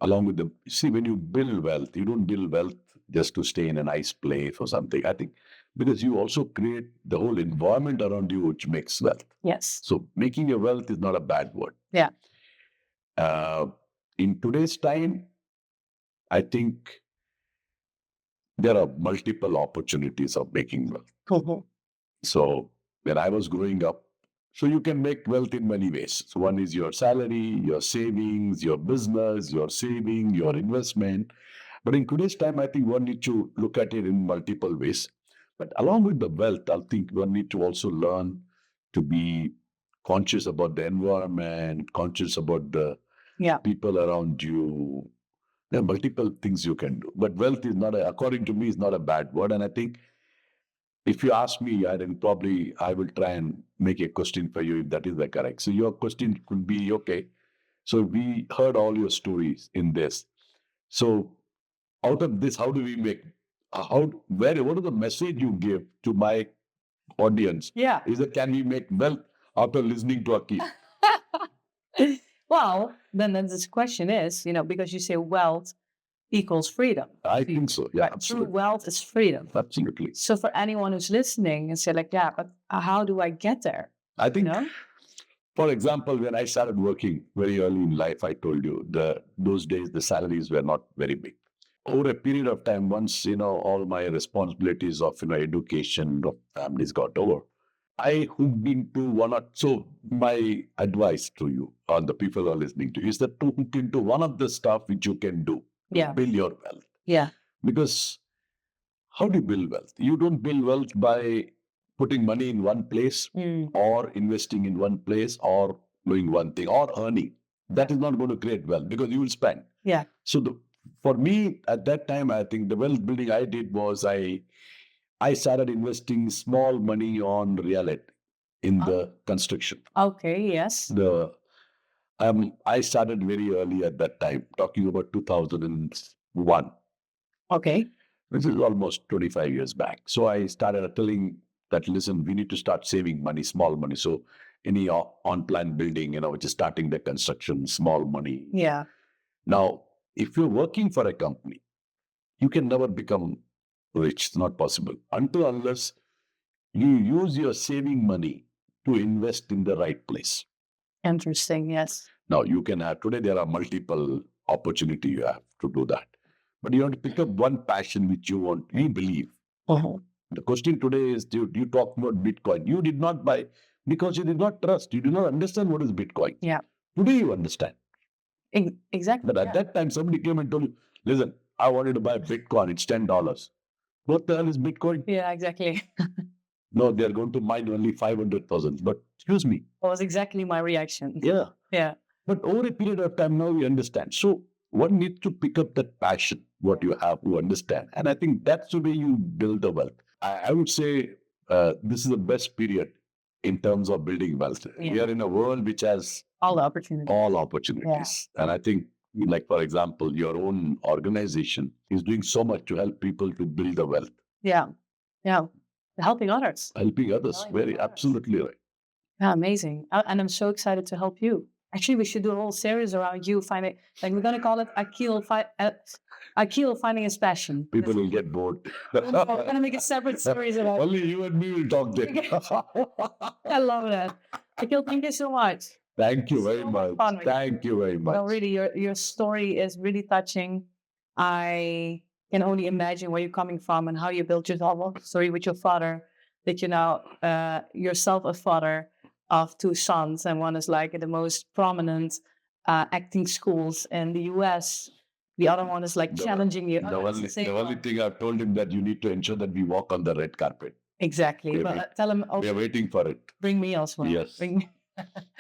along with when you build wealth, you don't build wealth just to stay in a nice place or something. I think because you also create the whole environment around you, which makes wealth. Yes. So making a wealth is not a bad word. Yeah. In today's time, I think there are multiple opportunities of making wealth. Mm-hmm. So when I was growing up, so you can make wealth in many ways. So one is your salary, your savings, your business, your saving, your investment. But in today's time, I think one needs to look at it in multiple ways. But along with the wealth, I think one needs to also learn to be conscious about the environment, conscious about the people around you. There are multiple things you can do. But wealth is not, according to me, is not a bad word. And I think if you ask me, I think probably I will try and make a question for you if that is the correct. So your question could be, okay, so we heard all your stories in this. So out of this, how do we make, what is the message you give to my audience? Yeah. Is that can we make wealth after listening to Akeel? Well, then this question is, because you say wealth equals freedom. I think so. Yeah, absolutely. True wealth is freedom. Absolutely. So for anyone who's listening and say like, yeah, but how do I get there? I think For example, when I started working very early in life, I told you those days the salaries were not very big. Over a period of time, once all my responsibilities of education of families got over, I hooked into one or so. My advice to you or the people who are listening to you is that to hook into one of the stuff which you can do to Yeah. build your wealth. Yeah. Because how do you build wealth? You don't build wealth by putting money in one place or investing in one place or doing one thing or earning. That is not going to create wealth because you will spend. Yeah. So for me at that time, I think the wealth building I did was I started investing small money on real estate in the construction. Okay. Yes. I started very early at that time, talking about 2001. Okay. This is almost 25 years back. So I started telling that, listen, we need to start saving money, small money. So any on-plan building, which is starting the construction, small money. Yeah. Now, if you're working for a company, you can never become rich. It's not possible unless you use your saving money to invest in the right place. Interesting. Yes. Now, you can have, today there are multiple opportunity you have to do that. But you have to pick up one passion which you believe. The question today is, you talk about Bitcoin. You did not buy because you did not trust. You did not understand what is Bitcoin. Yeah. Today you understand. Exactly. But at that time, somebody came and told you, listen, I wanted to buy Bitcoin. It's $10. What the hell is Bitcoin? Yeah, exactly. No, they're going to mine only 500,000. But excuse me. That was exactly my reaction. Yeah. Yeah. But over a period of time, now we understand. So one needs to pick up that passion, what you have to understand. And I think that's the way you build the wealth. I would say this is the best period in terms of building wealth. Yeah. We are in a world which has all opportunities. Yeah. And I think, like, for example, your own organization is doing so much to help people to build the wealth. Yeah. Yeah. Helping others. Very absolutely right. Yeah, amazing. And I'm so excited to help you. Actually, we should do a whole series around you finding, like, we're going to call it Akeel finding his passion. People will get bored. We're going to make a separate series about Only you and me will talk then. I love that. Akeel, thank you so much. Thank you very much. Thank you very much. No, really, your story is really touching. I can only imagine where you're coming from and how you built your story with your father, that you're now yourself a father of two sons, and one is like the most prominent acting schools in the US. The other one is like challenging you. The only thing I've told him that you need to ensure that we walk on the red carpet. Exactly. But tell him also, we are waiting for it. Bring me as well. Yes. Bring me.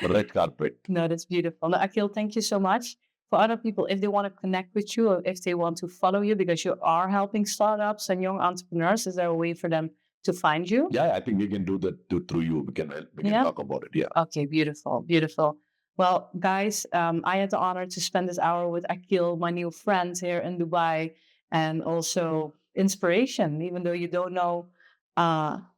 The red carpet. No, that's beautiful. No, Akeel, thank you so much. For other people, if they want to connect with you or if they want to follow you, because you are helping startups and young entrepreneurs, is there a way for them to find you? Yeah, I think we can do that through you. We can talk about it. Yeah. Okay, beautiful, beautiful. Well, guys, I had the honor to spend this hour with Akeel, my new friend here in Dubai, and also inspiration. Even though you don't know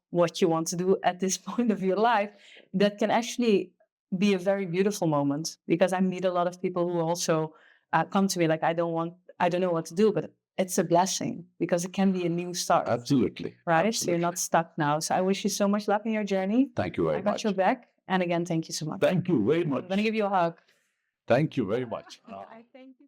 what you want to do at this point of your life, that can actually be a very beautiful moment, because I meet a lot of people who also come to me like, I don't know what to do, but it's a blessing because it can be a new start. Absolutely. Right? Absolutely. So you're not stuck now. So I wish you so much luck in your journey. Thank you very much. I got your back. And again, thank you so much. Thank you very much. I'm going to give you a hug. Thank you very much. I thank you.